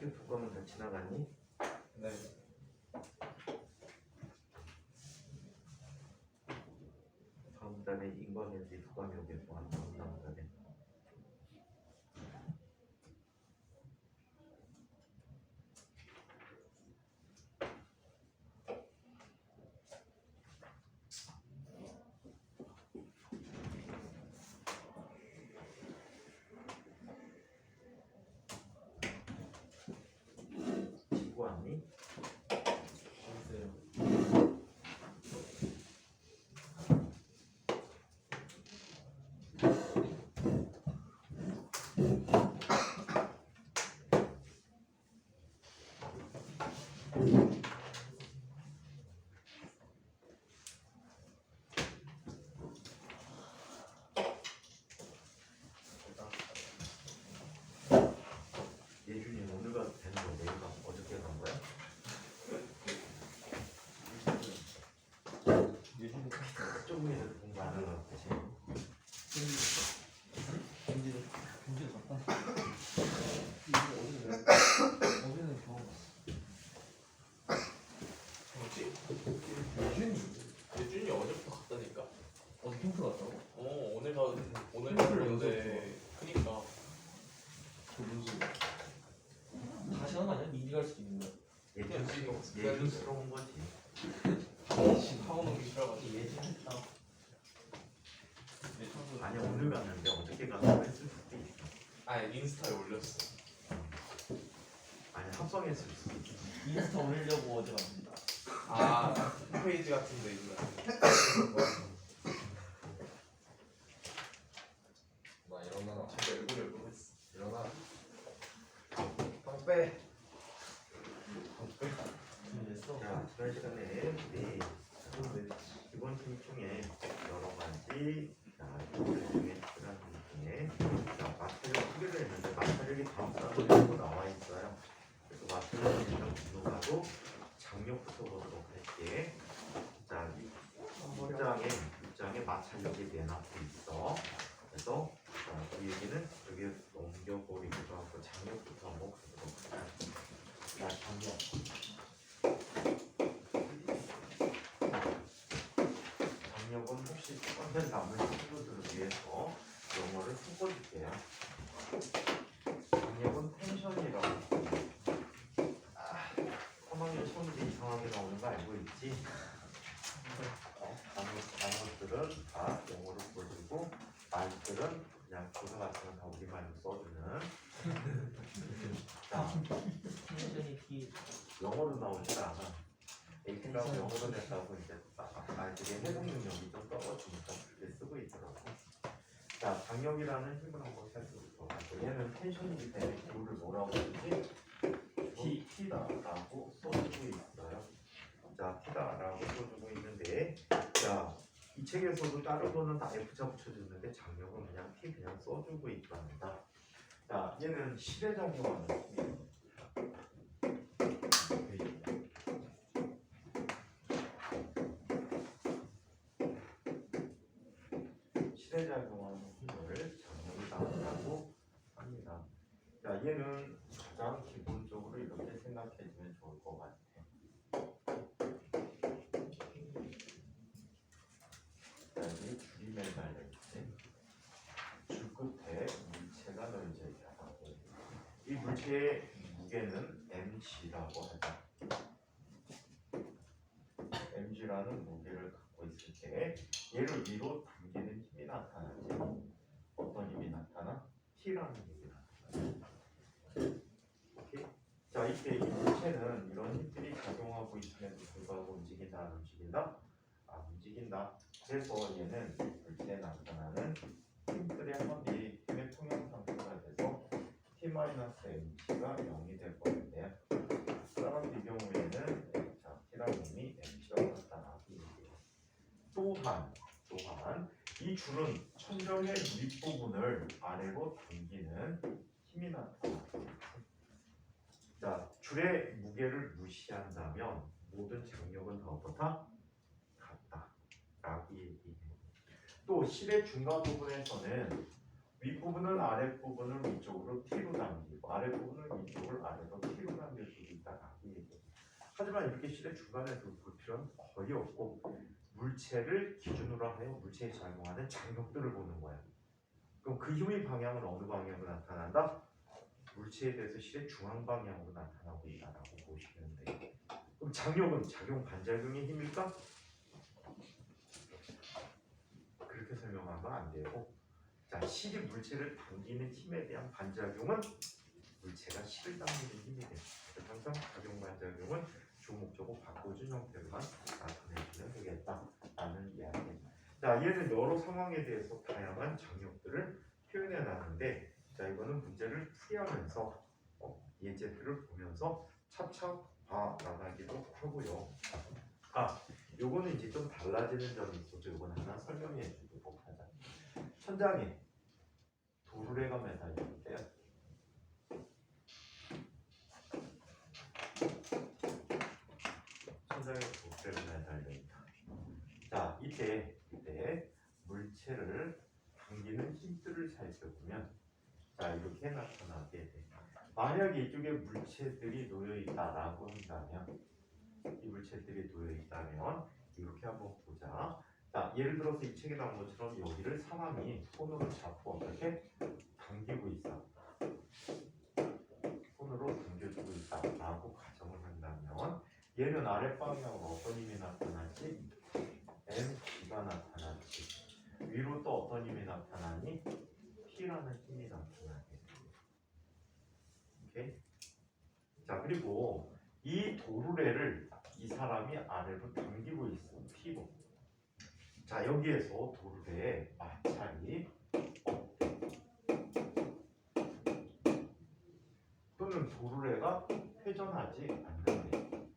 학교 두 과목 다 지나갔니? 네. 다음 달에 인과견지 두 과목에 포함 다음 달에. 찍고 왔니? 있어요. 예준이 오늘 가도 되는 거 내일 가 어저께 간 거야? 예준이 조금이라도 공부 안 하는 거 같지? 경기를 갔다. 어제는 경험 갔어. 뭐지? 예준이 어제부터 갔다니까. 어제 캠프 갔다고? 오늘 갔는데 그니까 그 무슨 다시 하는 거 아니야? 미리 갈 수도 있는 거야. 예준스러운 거지. 학원 오기 싫어가지고. 예준했다. 내 청소 아니 오늘 갔는데 어저께 가서 했을 수도 있어. 아니 인스타에 올렸어. 아니 합성했을 수도 있어. 인스타 올리려고 어제 갔습니다. 아 홈페이지 같은데 있나? 나 일어나. 진짜 열고 했어. 일어나. 빼. 준비됐어? 자, 지난 시간에 우리 기본 팀 중에 여러 가지 요들 중에 특별한 팀 중에 마찰력 소개를 했는데 마찰력이 다음 단어로 나와 있어요. 그래서 마찰력 일단 분노가도 장력부터 보도록 할게. 자, 이 3장에 마찰력이 내놓고 있어. 그래서 이 얘기는 여기 넘겨버리기도 하고 장력부터 한번 보도록 할게요. 자, 장력. 장력은 혹시 컨텐츠 남은 친구들을 위해서 영어를 묶어줄게요. 장력은 텐션이라고. 3학년 시험지 이상하게 나오는 거 알고 있지? 단어들은 다 영어로 써주고 말들은 그냥 교사 같은 건 다 우리말로 써주는. 자, 텐션이 키 영어로 나오지 않아. AP라고 영어로 냈다고 이제 아이들의 해석 능력이 좀 떨어지니까 그렇게 쓰고 있더라고. 자, 장력이라는 힘을 한번 살펴보도록 할게요. 얘는 텐션이기 때문에 기호를 뭐라고 쓰지? T다라고 써주고 있어요. 자, T다라고 써주고 있는데, 자, 이 책에서도 다른 거는 다 F자 붙여주는데 장력은 그냥 T 그냥 써주고 있답니다. 자, 얘는 시대작용하는 힘이에요. 시대작용하는 힘을 장력이 나온다고 합니다. 자, 얘는 가장 기본적으로 이렇게 생각해주면 좋을 것 같아. 자, 여기 줄이 매달려있지. 줄 끝에 물체가 넣어져 있다. 이 물체의 무게는 mg라고 하자. mg라는 무게를 갖고 있을 때 얘를 위로 당기는 힘이 나타나지. 어떤 힘이 나타나? T라는 힘이 나타나. 오케이? 자, 이때 이 물체는 이런 힘들이 작용하고 있음에도 불구하고 움직인다, 안 움직인다? 안 움직인다. 그래서 얘는 물체에 나타나는 힘들의 합이 힘의 통형상수가 돼서 T-mg가 0이 될 거는데요. 그러면 이 경우에는 자, T라는 힘이 mg가 나타나고 있고요. 또한 이 줄은 천정의 윗부분을 아래로 당기는 힘이 나타납니다. 자, 줄의 무게를 무시한다면 모든 장력은 다 어떻다? 같다 라고 얘기해요. 또 실의 중간 부분에서는 윗부분은 아랫부분을 위쪽으로 T로 당기고 아랫부분을 위쪽을 아래로 T로 당겨주고 있다라고 얘기해요. 하지만 이렇게 실의 중간에 볼 필요는 거의 없고 물체를 기준으로 하여 물체에 작용하는 장력들을 보는 거야. 그럼 그 힘의 방향은 어느 방향으로 나타난다? 물체에 대해서 실의 중앙 방향으로 나타나고 있다라고 보시면 돼요. 그럼 장력은 작용 반작용의 힘일까? 그렇게 설명하면 안 되고, 자, 실이 물체를 당기는 힘에 대한 반작용은 물체가 실을 당기는 힘이 돼요. 그래서 항상 작용 반작용은 주목적으로 바꿔준 형태로만 나타내주면 되겠다라는 이야기입니다. 자, 얘는 여러 상황에 대해서 다양한 장력들을 표현해 놨는데, 자, 이거는 문제를 풀이하면서 예제들을 보면서 차차 봐나가기도 하고요. 아, 요거는 이제 좀 달라지는 점이 있어서 요건 하나 설명해 주도록 하자. 천장에 도르래가 매달려 있대요. 천장에 도르래가 매달려 있다. 자, 이때 물체를 당기는 힘들을 살펴보면, 자, 이렇게 나타나게 돼. 만약에 이쪽에 물체들이 놓여 있다라고 한다면, 이 물체들이 놓여 있다면 이렇게 한번 보자. 자, 예를 들어서 이 책에 나온 것처럼 여기를 사람이 손으로 잡고 어떻게 당기고 있어. 손으로 당겨주고 있다라고 가정을 한다면, 얘는 아랫방향으로 어떤 힘이 나타나지? mg가 나타나지. 위로 또 어떤 힘이 나타나니? P라는 힘이 나타나게 돼요. 오케이? 자, 그리고 이 도르래를 이 사람이 아래로 당기고 있어. P로. 자, 여기에서 도르래의 마찰이 없대. 또는 도르래가 회전하지 않는데,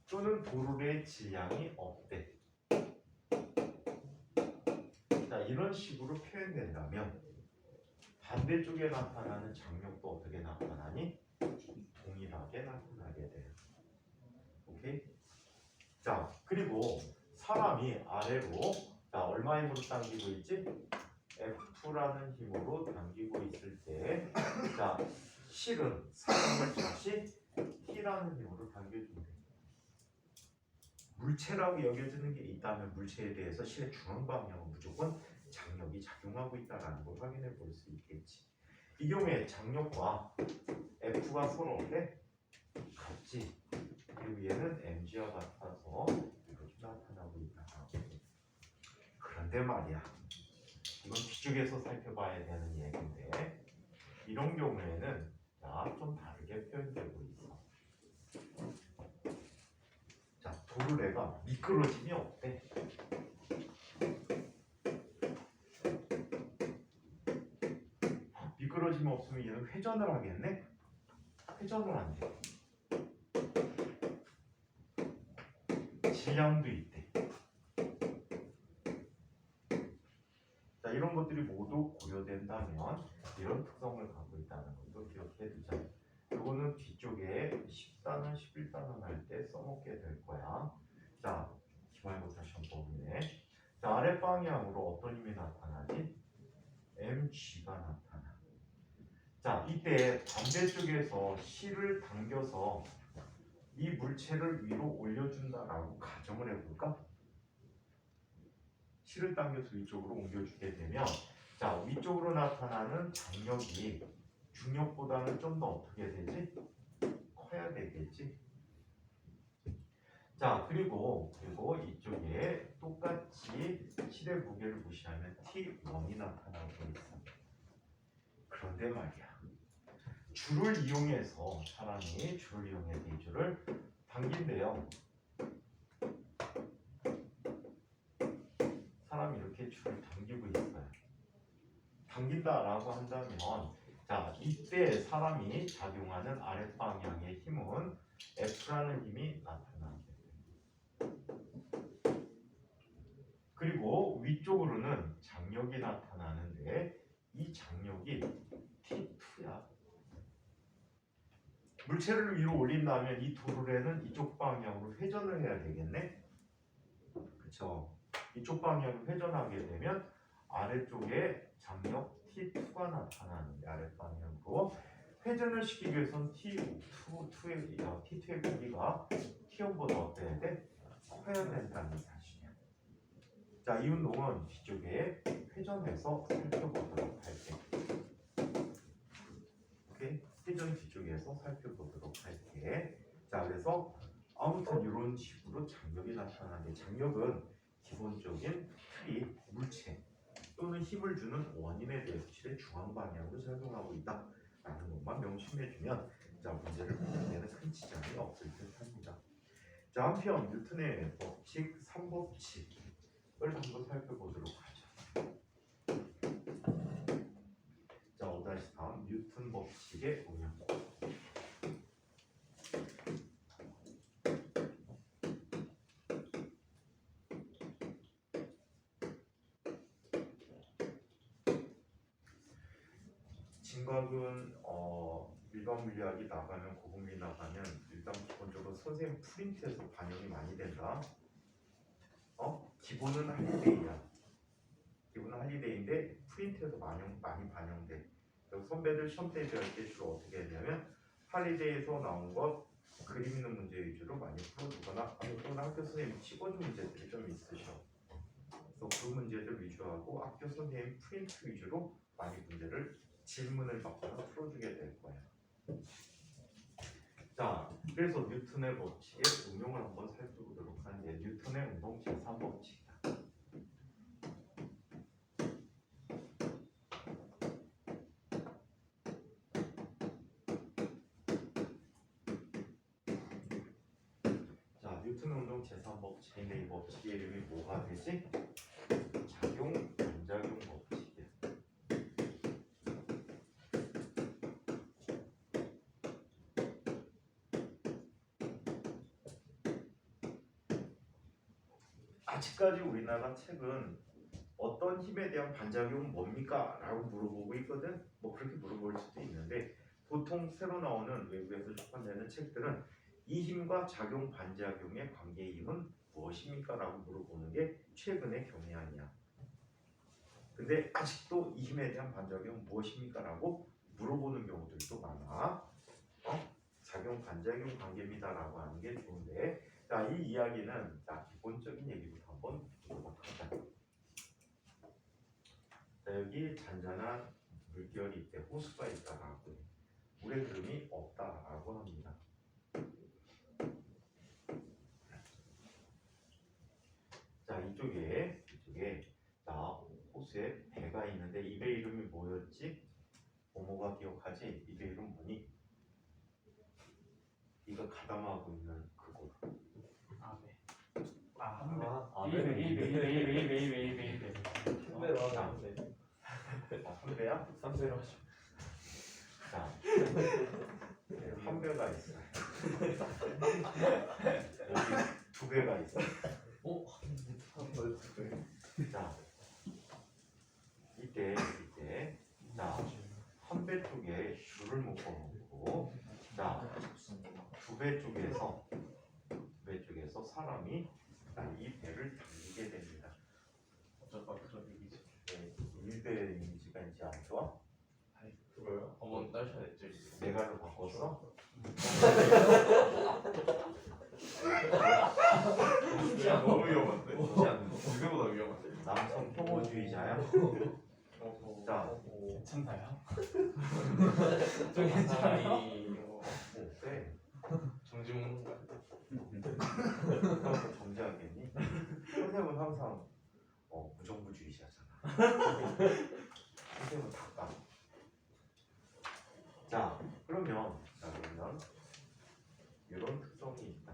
또는 도르래의 질량이 없대. 자, 이런 식으로 표현된다면 반대쪽에 나타나는 장력도 어떻게 나타나니? 동일하게 나타나게 돼요. 오케이? 자, 그리고 사람이 아래로, 자, 얼마 힘으로 당기고 있지? F라는 힘으로 당기고 있을 때, 자, 실은 사람을 다시 T라는 힘으로 당겨준대. 물체라고 여겨지는 게 있다면 물체에 대해서 실의 중앙 방향은 무조건 장력이 작용하고 있다는 걸 확인해 볼 수 있겠지. 이 경우에 장력과 F가 서로 어때? 같지. 그리고 얘는 mg와 같아서 이렇게 나타나고 있다. 그런데 말이야, 이건 뒤쪽에서 살펴봐야 되는 얘기인데, 이런 경우에는 좀 다르게 표현되고 있어. 자, 도르래가 미끄러짐이 없대. 미끄러짐이 없으면 얘는 회전을 하겠네? 회전을 안 돼. 질량도 있대. 자, 이런 것들이 모두 고려된다면 이런 특성을 갖고 있다는 것도 기억해 두자. 이거는 뒤쪽에 10단원, 11단원 할 때 써먹게 될 거야. 자, 기말고사 시험법이네. 자, 아랫 방향으로 어떤 힘이 나타나지? mg가 나타나. 자, 이때 반대쪽에서 실을 당겨서 이 물체를 위로 올려준다라고 가정을 해볼까? 실을 당겨서 위쪽으로 옮겨주게 되면, 자, 위쪽으로 나타나는 장력이 중력보다는 좀 더 어떻게 되지? 커야 되겠지? 자, 그리고 이쪽에 똑같이 실의 무게를 무시하면 T1이 나타나고 있어. 그런데 말이야, 줄을 이용해서 사람이 줄을 이용해서 이 줄을 당긴대요. 사람이 이렇게 줄을 당기고 있어요. 당긴다라고 한다면, 자, 이때 사람이 작용하는 아랫방향의 힘은 F라는 힘이 나타나게 돼요. 그리고 위쪽으로는 장력이 나타나는데 이 장력이 T2야. 물체를 위로 올린다면 이 도르래는 이쪽 방향으로 회전을 해야 되겠네? 그쵸? 이쪽 방향 회전하게 되면 아래쪽에 장력 T2가 나타나는데 아랫방향으로 회전을 시키기 위해서는 T2의 크기가 T1보다 어때야 돼? 커야 된다는 사실이야. 자, 이 운동은 뒤쪽에 회전해서 살펴보도록 할게. 오케이? 회전 뒤쪽에서 살펴보도록 할게. 자, 그래서 아무튼 이런 식으로 장력이 나타나는데 장력은 기본적인 틀이 물체 또는 힘을 주는 원인에 대해서 실의 중앙 방향으로 작용하고 있다라는 것만 명심해주면 자, 문제를 풀 때는 큰 지장이 없을 듯합니다. 자, 한편 뉴턴의 법칙 3법칙을 한번 살펴보도록 하죠. 자, 5-3 뉴턴 법칙의 운영. 진각은 일반 물리학이 나가면 고급물리 나가면 일단 기본적으로 선생님 프린트에서 반영이 많이 된다. 기본은 할리데이야. 기본은 할리데이인데 프린트에서 많이 반영돼. 그래서 선배들 시험 때 배울 때 주로 어떻게 했냐면 할리데이에서 나온 것 그림 있는 문제 위주로 많이 풀어주거나 또는 학교 선생님이 찍어준 문제들이 좀 있으셔. 그래서 그 문제들 위주하고 학교 선생님 프린트 위주로 많이 문제를 질문을 받거나 풀어주게 될 거야. 자, 그래서 뉴턴의 법칙의 응용을 한번 살펴보도록 하는데 뉴턴의 운동 제3법칙이다. 자, 뉴턴의 운동 제3법칙인데 이 법칙의 이름이 뭐가 되지? 작용, 반작용 법칙이야. 아직까지 우리나라 책은 어떤 힘에 대한 반작용은 뭡니까? 라고 물어보고 있거든. 뭐 그렇게 물어볼 수도 있는데 보통 새로 나오는 외국에서 출판되는 책들은 이 힘과 작용 반작용의 관계의 힘은 무엇입니까? 라고 물어보는 게 최근의 경향이야. 근데 아직도 이 힘에 대한 반작용은 무엇입니까? 라고 물어보는 경우들도 많아. 작용 반작용 관계입니다 라고 하는 게 좋은데 자, 이 이야기는 기본적인 얘기부터 한번 보도록 하자. 자, 여기 잔잔한 물결이 있대, 호수가 있다라고 해. 물의 흐름이 없다라고 합니다. 자, 이쪽에 자, 호수에 배가 있는데 이 배 이름이 뭐였지? 모모가 기억하지? 이 배 이름 뭐니? 이거 가담하고 있는 그거. 한 배야? 3배로 하죠. 자, 한 배가 있어요. 여기 두 배가 있어요. 자, 이때 자, 한 배 쪽에 줄을 묶어놓고 자, 두 배 쪽에서 사람이 이 배를 당기게 됩니다. 어쩌다 그런 얘기지. 일배 이미지가 이제 안 좋아? 그거요? 한번 딸셔야 됐죠. 내가로 바꿨어? 너무 위험한데? 좋지 않는 거. 이거보다 위험한데? 남성 혐오주의자야? 자, 괜찮나요? 좀 괜찮아요. 네. 정지 먹는 거 아니야? 그래서 정지하겠니? 선생님은 항상 무정부주의자잖아. 선생님은 다 자, 그러면 이런 특성이 있다.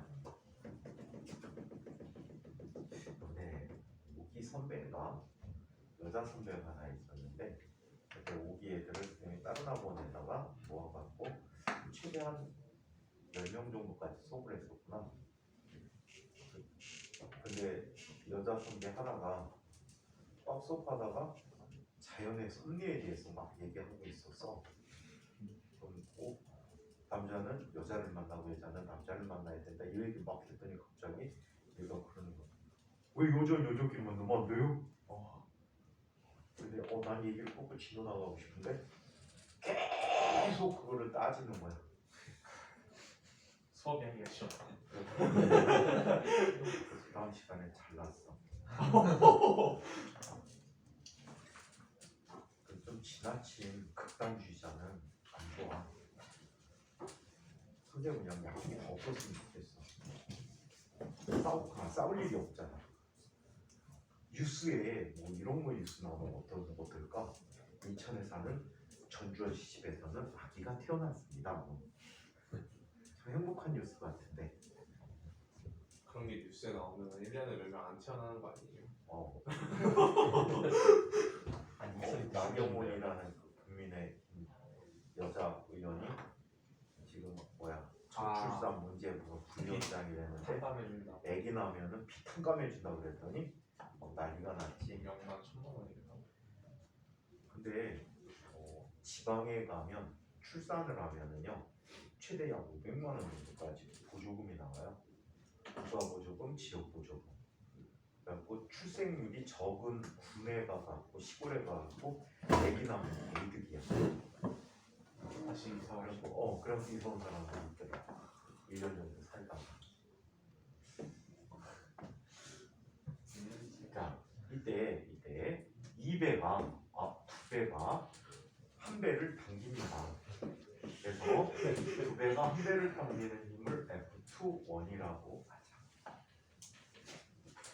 근데 오기 선배가 여자 선배가 하나 있었는데 그때 오기 애들을 선생님이 다른 학원에다가 모아갖고 최대한 10명 정도까지 수업을 했었구나. 근데 여자 선배 하나가 막 수업하다가 자연의 섭리에 대해서 막 얘기하고 있었어. 그럼 남자는 여자를 만나고 여자는 남자를 만나야 된다 이 얘기 막 했더니 갑자기 얘가 그러는 거야. 왜 요저끼리만 넣으면 안 돼요? 근데 난 얘기를 꼭 치고 나가고 싶은데 계속 그거를 따지는 거야. 수업이 하기가 싫어. 그래서 다음 시간에 잘났어. 좀 지나친 극단주의자는 안 좋아. 선생님 그냥 약속이 더 없었으면 좋겠어. 싸울 일이 없잖아. 뉴스에 뭐 이런 거 뉴스 나오면 어떨까? 인천에 사는 전주현 씨 집에서는 아기가 태어났습니다. 참 행복한 뉴스 같은데. 그런 게 뉴스에 나오면 1년에 몇 명 안 태어나는 거 아니에요? 아니 목소리 나경원이라는 그 국민의힘 여자 의원이 지금 저출산 문제 무슨 부위원장이 되는데 상담해준다. 아기 나면은 피탕감해 준다 그랬더니 난리가 났지. 명만 1,000만 원이래요. 근데 지방에 가면 출산을 하면은요 최대 약 500만 원 정도까지 보조금이 나와요. 국가보조금, 지역보조금. 그래갖고 출생률이 적은 군에 가갖고 시골에 가갖고 아기 낳으면 개이득이야. 다시 이사 그래갖고 그래서 이사 온 사람들이 있더라. 1년 정도 살다가. 자 이때 2배가 2배가 한 배를 당깁니다. 그래서 2배가 한 배를 당기는 힘을 F21이라고 하자.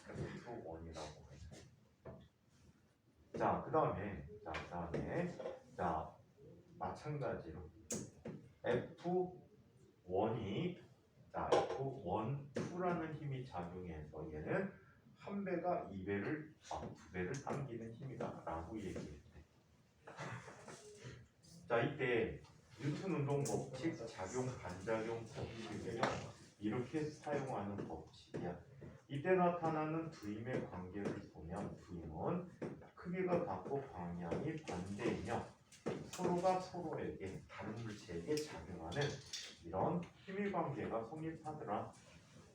F21이라고 하자. 자, 그다음에 마찬가지로 F1이 F1, 2라는 힘이 작용해서 얘는 한 배가 2배를 당기는 힘이다라고 얘기했대. 자, 이때 뉴턴 운동 법칙, 작용 반작용 법칙은요 이렇게 사용하는 법칙이야. 이때 나타나는 두임의 관계를 보면 두임은 크기가 같고 방향이 반대이며 서로가 서로에게 다른 물체에게 작용하는 이런 힘의 관계가 성립하더라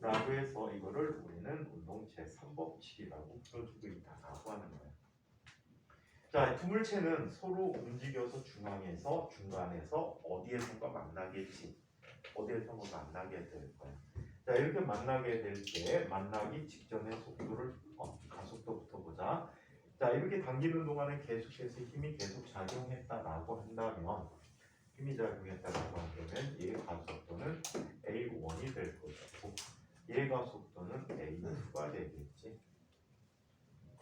라고 해서 이거를 우리는 운동 제3법칙이라고 풀어주고 있다라고 하는 거예요. 자, 두 물체는 서로 움직여서 중간에서 어디에선가 만나겠지. 어디에선가 만나게 될 거야. 자, 이렇게 만나게 될 때 만나기 직전의 속도를 가속도부터 보자. 자, 이렇게 당기는 동안에 계속해서 힘이 계속 작용했다라고 한다면 힘이 작용했다라고 한다면 얘의 가속도는 A1이 될 것이고 얘의 가속도는 A2가 되겠지.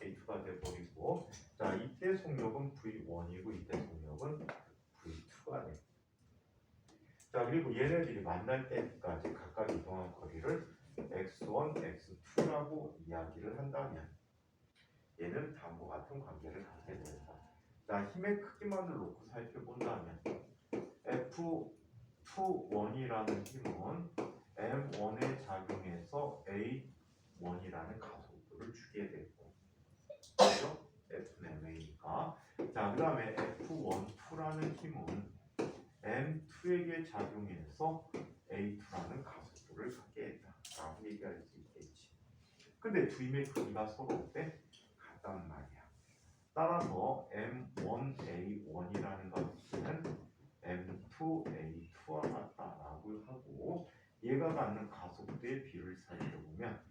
A2가 돼버리고 자, 이때 속력은 V1이고 이때 속력은 V2가 돼. 자, 그리고 얘네들이 만날 때까지 각각 이동한 거리를 x1, x2라고 이야기를 한다면 얘는 다음과 같은 관계를 갖게 된다. 자, 힘의 크기만을 놓고 살펴본다면 F21이라는 힘은 M1에 작용해서 A1이라는 가속도를 주게 되고 그렇죠? F는 M이니까. 자, 그 다음에 F1, 2라는 힘은 M2에게 작용해서 A2라는 가속도를 갖게 했다라고 얘기할 수 있겠지. 근데 두 힘의 크기가 서로 어때? 같단 말이야. 따라서 M1A1이라는 값은 M2A2와 같다라고 하고 얘가 갖는 가속도의 비를 살펴보면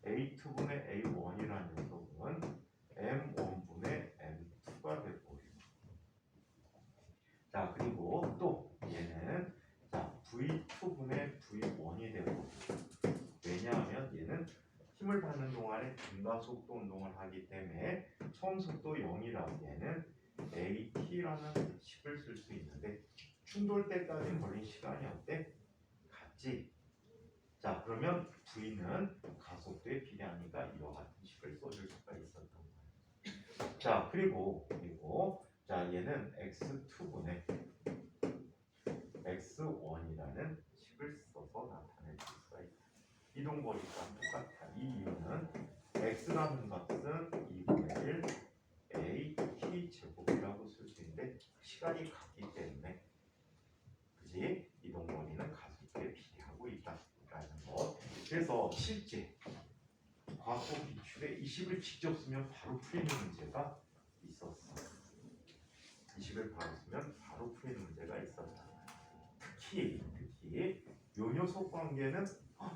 A2분의 A1이라는 녀석은 M1분의 M2가 되고 자, 그리고 또 얘는 V2분의 V1이 되고 왜냐하면 얘는 힘을 받는 동안에 등가속도 운동을 하기 때문에 처음 속도 0이라고 얘는 AT라는 식을 쓸 수 있는데 충돌 때까지 걸린 시간이 어때? 같지? 자, 그러면 V는 가속도에 비례하니까 이와 같은 식을 써줄 수가 있었던 거예요. 자, 그리고 자, 얘는 X2분의 X1이라는 식을 써서 나타낼 수가 있다. 이동거리가 똑같아. 이 이유는 X라는 값은 2분의 1 AT 제곱이라고 쓸 수 있는데 시간이 같기 때문에 그지? 이동거리는 가속도에 비례하고 있다라는 것. 그래서 실제 과속 비추 근데 이 식을 직접 쓰면 바로 풀리는 문제가 있었어. 이 식을 바로 쓰면 바로 풀리는 문제가 있었다. 특히 요 녀석 관계는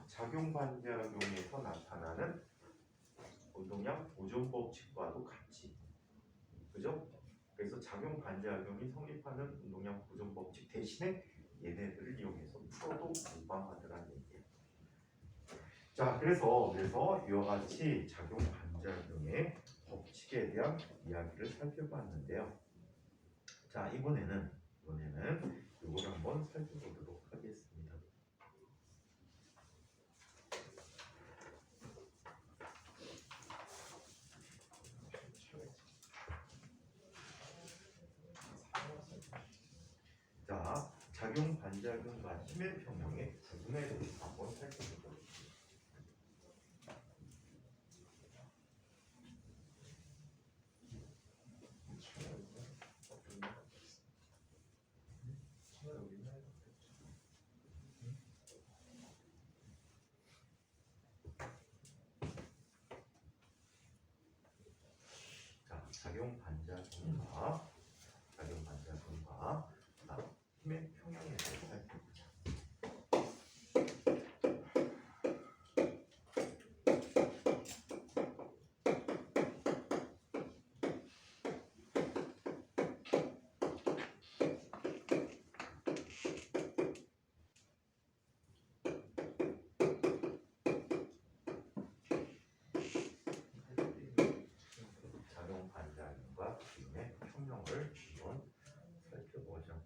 작용 반작용에서 나타나는 운동량 보존 법칙과도 같이, 그죠? 그래서 작용 반작용이 성립하는 운동량 보존 법칙 대신에 얘네들을 이용해서 풀어도 무방하더라는 얘기예요. 자, 그래서 이와 같이 작용 반작용의 법칙에 대한 이야기를 살펴봤는데요. 자, 이번에는 이걸 한번 살펴보도록 하겠습니다. 자, 작용 반작용과 힘의 평형의 구분에 대해서 한번 살펴보도록 하겠습니다. 자, 작용 반작용과 힘의 평형에 대해서 살펴보자. 작용 반작용과 힘의 평형을 한번 살펴보죠.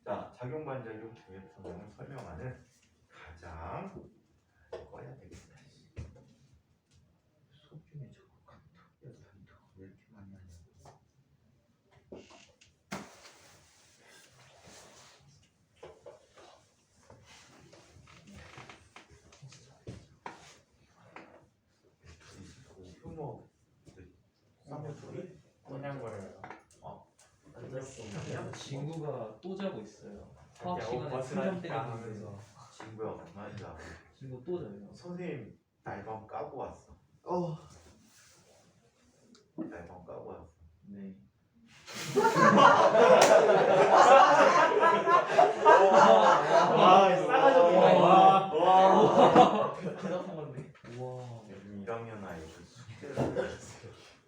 자, 작용 반작용 힘의 평형을 설명하는 가장 꺼야 되겠다. 수업 중에 저거 카톡이야 단톡 왜 이렇게 많이 하냐? 효모 쌍꺼풀이 꼬냥거려요. 친구가 또 자고 있어요. 수업 자기야, 시간에 옷 풀점 벗으라니까 때리면서 친구야 그만 자. 친구 또 자요. 선생님 날밤 까고 왔어. 날밤 까고 왔어. 네. 와, 싸가지 없네. 와. 대답한 건데. 우와. 요즘 1학년 아이들 숙제를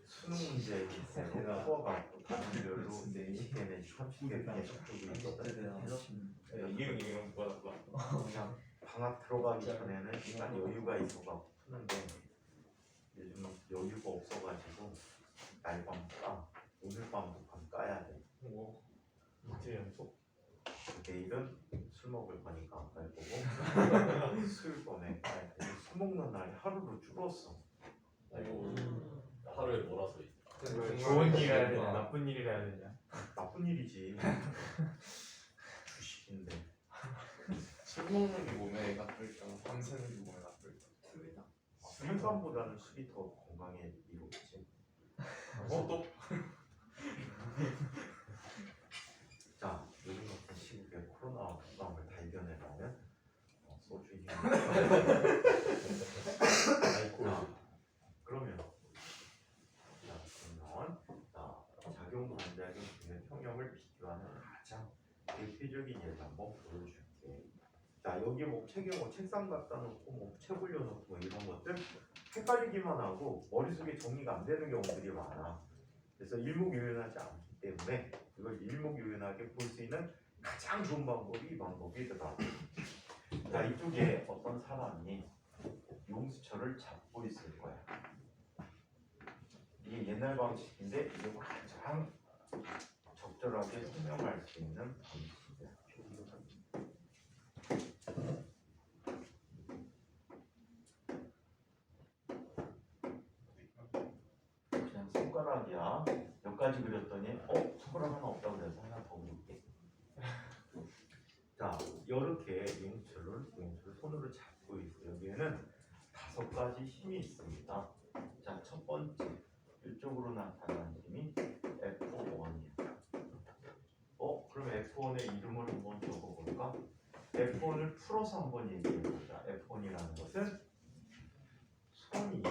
수능 문제 세대가 뽑아갖고 다른 별로 20개는 30개 계속 주고 있거든. 이응 뭐야? 그냥 방학 들어가기 전에는 약간 여유가 있어갖고 푸는데 요즘 여유가 없어가지고 날밤 까. 오늘 밤도 밤 까야 돼. 뭐 이틀 연속? 내일은 술 먹을 거니까 안 갈 거고 수요일 밤에 까야 돼. 술 먹는 날이 하루로 줄었어. 아이고 하루에 몰아서 좋은 일 해야 되냐, 나쁜 일 해야 되냐. 나쁜 일이지. 주식인데. 술 먹는 게 몸에 나쁠까? 밤새는 게 몸에 나쁠까? 틀리다. 술값보다는 술이 더 건강에 이롭지. 또? 자, 요즘 같은 시국에 코로나와 독감을 발견해내면 소주 힘. 그러면 작용 반작용 중의 평형을 비교하는 가장 대표적인 예를 한번 보여줄게. 자, 여기 뭐 책상 갖다 놓고 뭐 책 올려놓고 뭐 이런 것들 헷갈리기만 하고 머릿속에 정리가 안 되는 경우들이 많아. 그래서 일목요연하지 않기 때문에 이걸 일목요연하게 볼 수 있는 가장 좋은 방법이 이 방법이더라. 자, 이쪽에 어떤 사람이 용수철을 잡고 있을 거야. 이게 옛날 방식인데 이게 가장 적절하게 설명할 수 있는 방식이야. 그냥 손가락이야. 몇 가지 그렸더니 손가락 하나 없다고 그래서 하나 더 그릴게. 자, 이렇게 용수철을 손으로 잡고 있어요. 여기에는 5가지 힘이 있습니다. 자, 첫 번째 이쪽으로 나타나는 힘이 F1이야. 그럼 F1의 이름을 한번 적어볼까? F1을 풀어서 한번 얘기해보자. F1이라는 것은 손이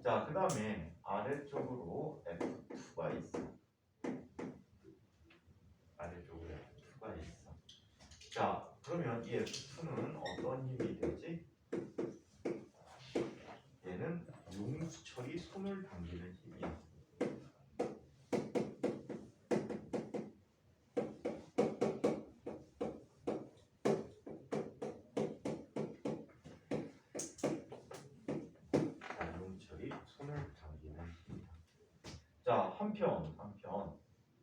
자, 그 다음에 아래쪽으로 F2가 있어. 아래쪽으로 F2가 있어. 자, 그러면 이 F2는 어떤 힘이 되지? 얘는 용수철이 손을 당기는 힘이야. 자, 용수철이 손을 당기는 힘이야. 자, 한편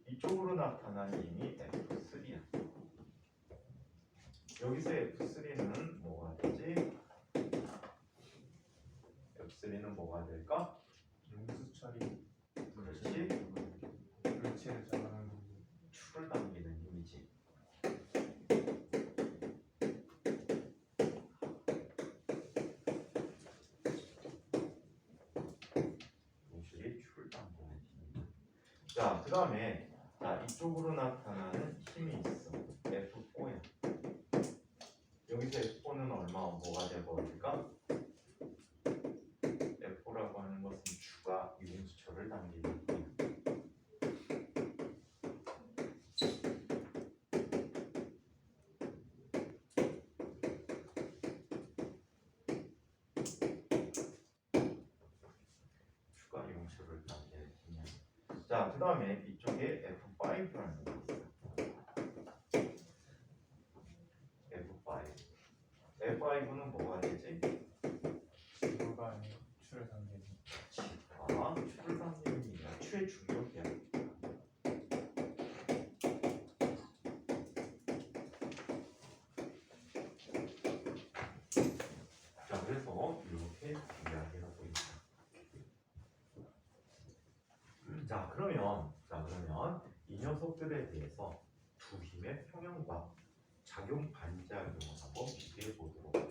이쪽으로 나타난 힘이 F3야. 여기서 F3는 뭐가 되지? F3는 뭐가 될까? 용수철이 그렇지. 물체를 잡아가는 거고. 추를 당기는 힘이지. 용출이 추를 당기는 힘이야. 자, 그 다음에 이쪽으로 나타나는 힘이 있어. F4야. 여기서 F4는 뭐가 되버릴까? F4라고 하는 것은 추가 용수철을 당기는 힘이야. 추가 용수철을 당기는 힘이야. 자, 그 다음에 이쪽에 F5라는 게 있어. F5는 뭐가 되지? 지구가 추를 당기는. 추를 당기는 힘이야. 추의 중력이야. 자, 그래서 이렇게 이야기하고 있다. 그러면 이 녀석들에 대해서 두 힘의 평형과 작용 반작용을 한번 비교해 보도록 해요.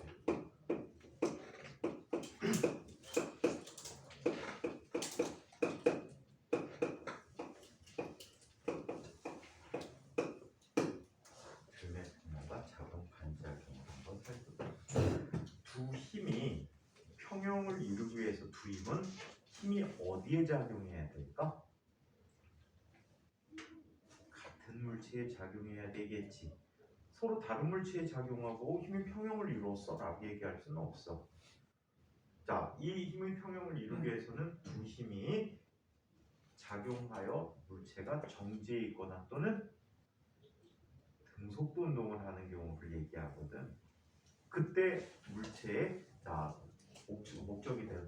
힘의 평형과 작용 반작용을 한번 살펴볼게요. 두 힘이 평형을 이루기 위해서 두 힘은 힘이 어디에 작용해야 될까? 같은 물체에 작용해야 되겠지. 서로 다른 물체에 작용하고 힘의 평형을 이루었어 라고 얘기할 수는 없어. 자, 이 힘의 평형을 이루기 위해서는 두 힘이 작용하여 물체가 정지해 있거나 또는 등속도 운동을 하는 경우를 얘기하거든. 그때 물체의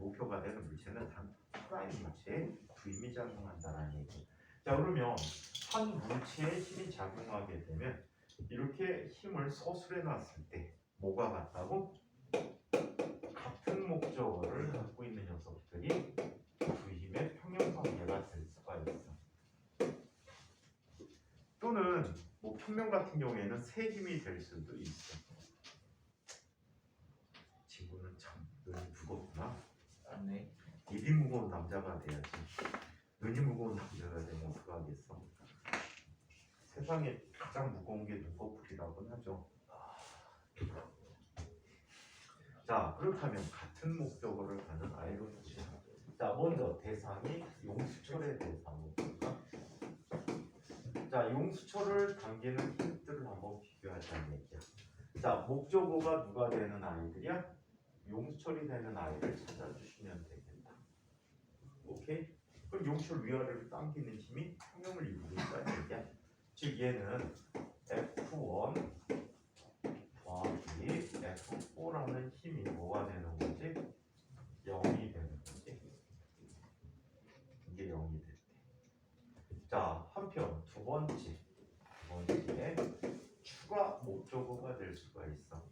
목표가 되는 물체는 단 하나의 물체에 두 힘이 작용한다는 얘기. 자, 그러면 한 물체에 힘이 작용하게 되면 이렇게 힘을 서술해 놨을 때 뭐가 같다고? 같은 목적어를 갖고 있는 녀석들이 두 힘의 평형 관계가 될 수가 있어. 또는 뭐 평면 같은 경우에는 세 힘이 될 수도 있어. 친구는 참 눈이 무겁구나. 네. 입이 무거운 남자가 돼야지. 눈이 무거운 남자가 되면 어떡하겠어. 세상에 가장 무거운 게 눈꺼풀이라고는 하죠. 자, 그렇다면 같은 목적어를 가는 아이론 구조. 자, 먼저 대상이 용수철에 대해서 한번 볼까? 자, 용수철을 당기는 힘들을 한번 비교하자는 얘기야. 자, 목적어가 누가 되는 아이들이야? 용수철이 되는 아이를 찾아주시면 되겠다. 오케이? 그럼 용수철 위아래로 당기는 힘이 평형을 이루고 있다는 얘기야. 즉 얘는 F1 더하기 F4라는 힘이 뭐가 되는 거지? 0이 되는 거지. 이게 0이 될 때. 자, 한편 두 번째 추가 목적어가 될 수가 있어.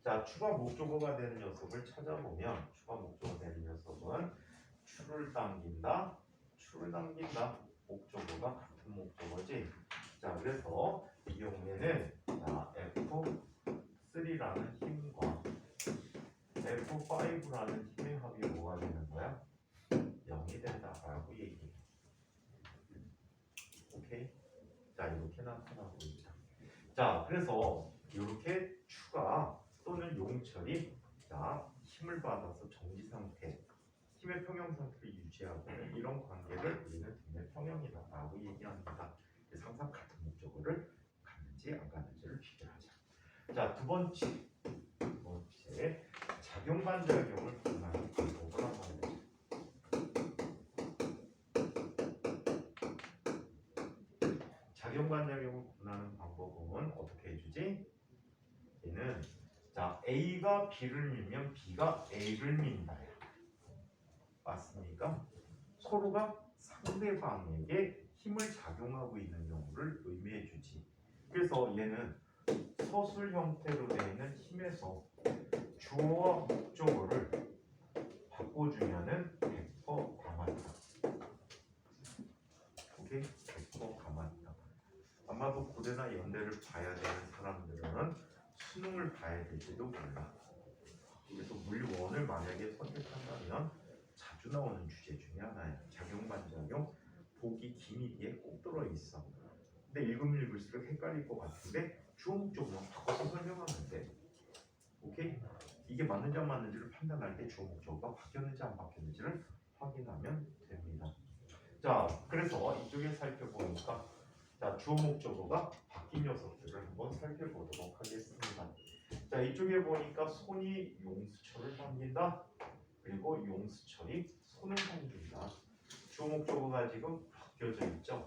자, 추가 목적어가 되는 녀석을 찾아보면 추가 목적어가 되는 녀석은 추를 당긴다. 목적어가 같은 목적어지. 자, 그래서 이 경우에는 F3라는 힘과 F5라는 힘의 합이 뭐가 되는 거야? 0이 된다라고 얘기해. 오케이? 자, 이렇게 나타나고 있다. 자, 그래서 이렇게 추가 또는 용철이 힘을 받아서 정지 상태, 힘의 평형 상태를 유지하고 있는 이런 관계를 우리는 등의 평형이다라고 얘기합니다. 그래서 항상 같은 목적어를 갖는지 안 갖는지를 비교하자. 자, 두 번째 작용 반작용을 구분하는 방법을 한번 해보자. 작용 반작용을 구분하는 방법은 어떻게 해주지? 얘는 자 A가 B를 밀면 B가 A를 민다. 맞습니까? 서로가 상대방에게 힘을 작용하고 있는 경우를 의미해 주지. 그래서 얘는 서술 형태로 되어 있는 힘에서 주어와 목적어를 바꿔주면은 100% 가만히다. 오케이? 100% 가만히다. 아마도 고대나 연대를 봐야 되는 사람들은 수능을 봐야 될지도 몰라. 그래서 물리원을 만약에 선택한다면 자주 나오는 주제 중에 하나야. 작용 반작용 보기 기미디에 꼭 들어있어. 근데 읽으면 읽을수록 헷갈릴 것 같은데 주어 목적어만 바꿔서 설명하면 돼. 오케이? 이게 맞는지 안 맞는지를 판단할 때 주어 목적어가 바뀌었는지 안 바뀌었는지를 확인하면 됩니다. 자, 그래서 이쪽에 살펴보니까 자, 주어 목적어가 바뀐 녀석들을 한번 살펴보도록 하겠습니다. 자, 이쪽에 보니까 손이 용수철을 당긴다. 그리고 용수철이 손을 당긴다. 주어 목적어가 지금 바뀌어져 있죠.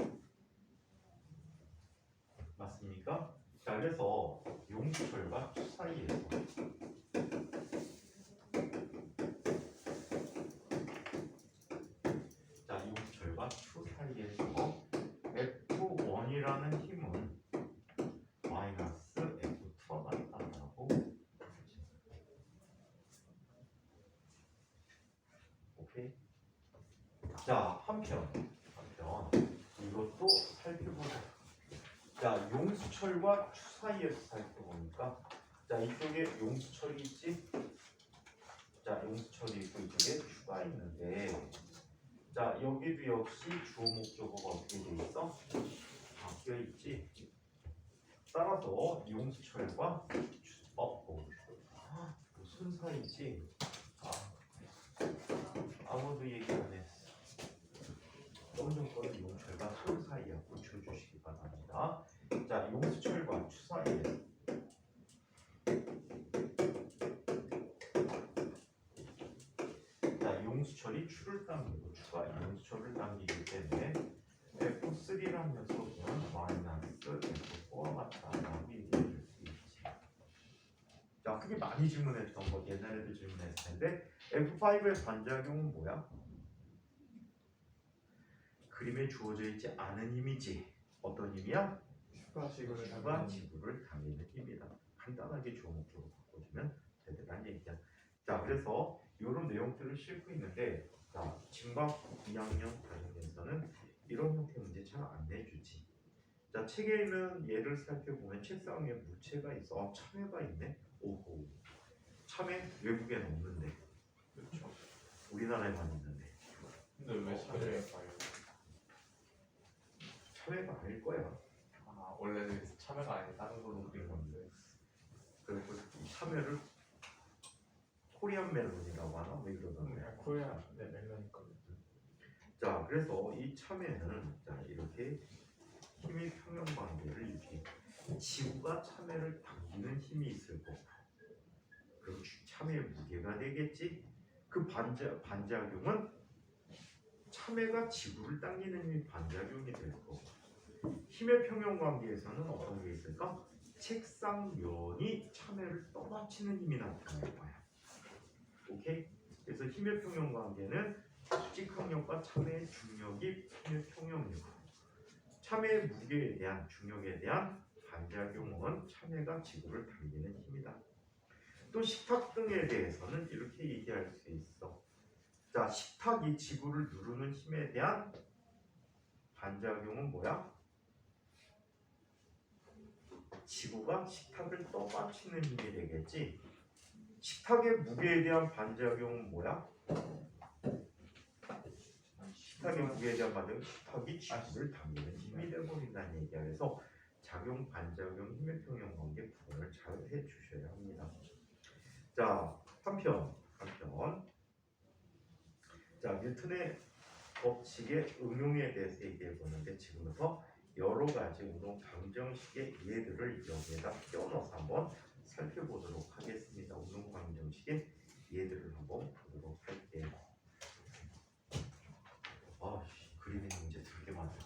맞습니까? 자, 그래서 용수철과 추 사이에서 자, 용수철과 추 사이에서 F1이라는 힘은 마이너스 F2와 같다라고. 오케이. 자, 한편 이것도 살펴보자. 자, 용수철과 추 사이에서 살펴보니까 자, 이쪽에 용수철이 있지. 자, 용수철이 있고 이쪽에 추가 있는데 자, 여기도 역시 주어 목적어가 어떻게 돼 있어? 바뀌어 있지. 따라서 용수철과 무슨 사이지? 아무도 얘기 안 했어. 검정 거는 용철과 손 사이에 붙여주시기 바랍니다. 자, 용수철과 추 사이에서 자, 용수철이 추를 당기고 추가 용수철을 당기기 때문에 F3라는 녀석은 마이너스 F4와 같다라고 얘기해 줄 수 있지. 자, 크게 많이 질문했던 거 옛날에도 질문했을 텐데 F5의 반작용은 뭐야? 그림에 주어져 있지 않은 힘이지. 어떤 힘이야? 추가 지구를 추가 지구를 당기는 힘이다. 간단하게 주어 목적으로 바꿔주면 되더란 얘기야. 자, 그래서 이런 내용들을 싣고 있는데 자, 진박 2학년 과정에서는 이런 형태의 문제 잘 안 내주지. 자, 책에 있는 예를 살펴보면 책상 위에 무채가 있어. 참외가 있네. 오호. 참외 외국에는 없는데. 그렇죠. 우리나라에만 있는데. 근데 왜 참외일까요? 참외가 아닐 거야. 아, 원래는 참외가 아닌 다른 걸로 그린 건데. 그리고 이 참외를 코리안 멜론이라고 하나? 왜 그러던데? 코리아 멜로니까. 자, 그래서 이 참외는 자, 이렇게 힘의 평형 관계를 유지해. 지구가 참외를 당기는 힘이 있을 거고, 그리고 참외의 무게가 되겠지. 그 반작용은 참외가 지구를 당기는 힘이 반작용이 될 거고, 힘의 평형 관계에서는 어떤 게 있을까? 책상면이 참외를 떠받치는 힘이 나타날 거야. 오케이? 그래서 힘의 평형 관계는 수직항력과 참외의 중력이 힘의 평형이고, 참외의 무게에 대한 중력에 대한 반작용은 참외가 지구를 당기는 힘이다. 또 식탁 등에 대해서는 이렇게 얘기할 수 있어. 자, 식탁이 지구를 누르는 힘에 대한 반작용은 뭐야? 지구가 식탁을 떠받치는 힘이 되겠지. 식탁의 무게에 대한 반작용은 뭐야? 식탁의 무게에 대한 반작용, 식탁이 지구를 당기는 힘이 되어버린다는 얘기야. 그래서 작용, 반작용, 힘의 평형 관계 구분을 잘 해주셔야 합니다. 자, 한편 자, 뉴턴의 법칙의 응용에 대해서 얘기해 보는데 지금부터 여러 가지 운동 방정식의 예들을 여기에다 끼워넣어서 한번 살펴보도록 하겠습니다. 운동 방정식의 예들을 한번 보도록 할게요. 그림의 문제 되게 많아.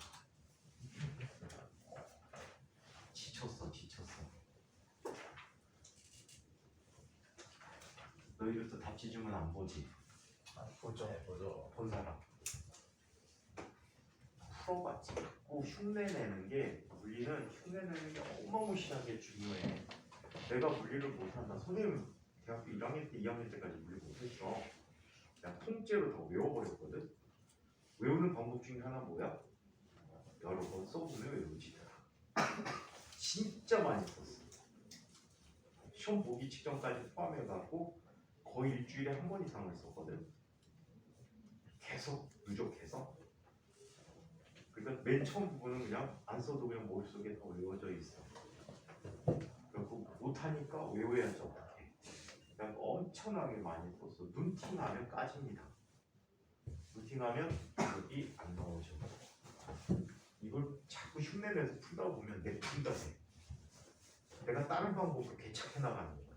지쳤어. 너희들도 답지 주면 안 보지? 보죠. 네, 보죠. 본 사람. 풀어봤지. 꼭 흉내내는 게 물리는 흉내내는 게 어마무시하게 중요해. 내가 물리를 못한다. 선생님 대학교 1학년 때 2학년 때까지 물리 못했어. 그냥 통째로 다 외워버렸거든. 외우는 방법 중에 하나 뭐야? 여러 번 써보면 외우지. 진짜 많이 썼어. 시험 보기 직전까지 포함해갖고 거의 일주일에 한 번 이상을 썼거든. 계속 누적해서. 그러니까 맨 처음 부분은 그냥 안 써도 그냥 머릿속에 다 외워져 있어. 그리고 못하니까 외워야지 어떡해. 그러니까 엄청나게 많이 썼어. 눈팅하면 까집니다. 눈팅하면 여기 안 나오죠. 이걸 자꾸 흉내내서 풀다 보면 내 풀다 돼. 내가 다른 방법으로 개척해 나가는 거야.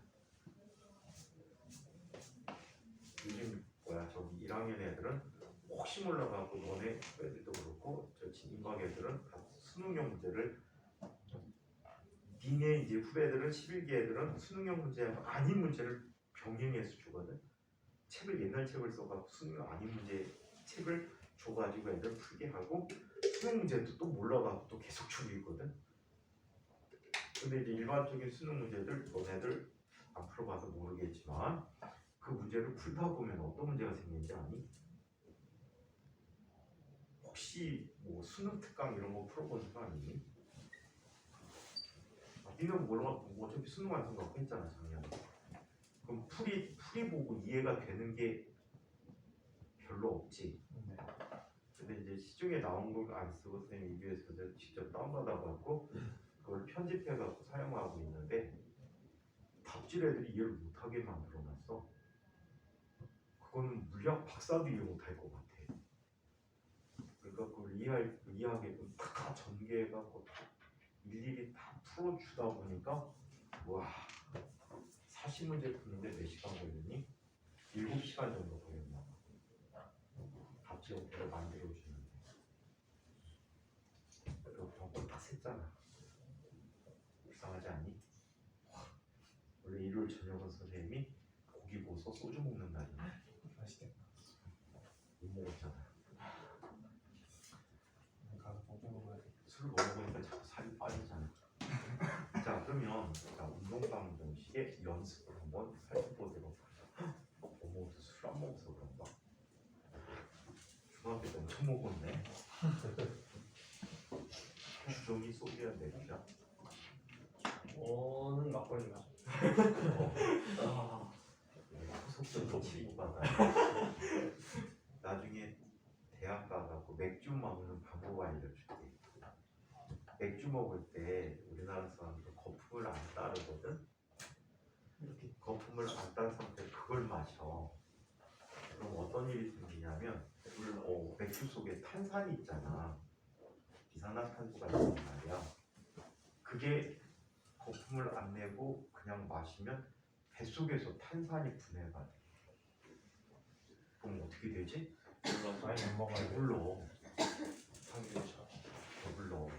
요즘 저기 1학년 애들은 혹시 몰라가지고 너네 애들도 그렇고 저 진인박 애들은 다 수능형 문제를 니네 이제 후배들은 11기 애들은 수능형 문제 아닌 문제를 병행해서 주거든. 책을 옛날 책을 써가지고 수능형 아닌 문제 책을 줘가지고 애들 풀게 하고 수능 문제도 또 몰라가지고 또 계속 주고 있거든. 근데 이제 일반적인 수능 문제들 너네들 안 풀어봐서 모르겠지만 그 문제를 풀다 보면 어떤 문제가 생기는지 아니? 혹시 뭐 수능 특강 이런 거 풀어보는 거 아니니? 니는 몰라 뭐 어차피 수능 완성 갖고 했잖아 작년에. 그럼 풀이 보고 이해가 되는 게 별로 없지. 네. 근데 이제 시중에 나온 걸 안 쓰고 선생님이 EBS에서 직접 다운받아갖고 그걸 편집해갖고 사용하고 있는데 답질 애들이 이해를 못하게 만들어놨어. 그거는 물리학 박사도 이해 못할 것 같아. 그러니까 그걸 이해하게끔 다 전개해갖고 일일이 다 풀어주다 보니까 와 40문제 푸는데 몇 시간 걸렸니? 7시간 정도 걸렸나 봐. 답지 어떻게 만들어주는데 그 병원 다 샜잖아. 불쌍하지 않니? 원래 일요일 저녁은 선생님이 고기 구워서 소주 먹는 날이야. 맛있겠다. 못 먹었잖아. 가서 고기 먹어야 돼. 술을 먹어보니까 자꾸 살이 빠지잖아. 자 그러면 운동 방정식의 연습을 한번 살펴보도록 하자. 어머 술 안 먹어서 그런가? 중학교 때 엄청 먹었네. 주종이 소주야 맥주야? 저는 막걸리 마셔. 소속도 친구가 나중에 대학 가갖고 맥주 먹는 방법 알려줄게. 맥주 먹을 때 우리나라 사람들은 거품을 안 따르거든. 이렇게 거품을 안 딴 상태로 그걸 마셔. 그럼 어떤 일이 생기냐면 맥주 속에 탄산이 있잖아. 이산화탄소가 있단 말이야. 그게 거품을 안 내고 그냥 마시면 뱃속에서 탄산이 분해가 돼. 그럼 어떻게 되지? 많이 못 먹어야 돼. 배불러. 당기죠. 배불러.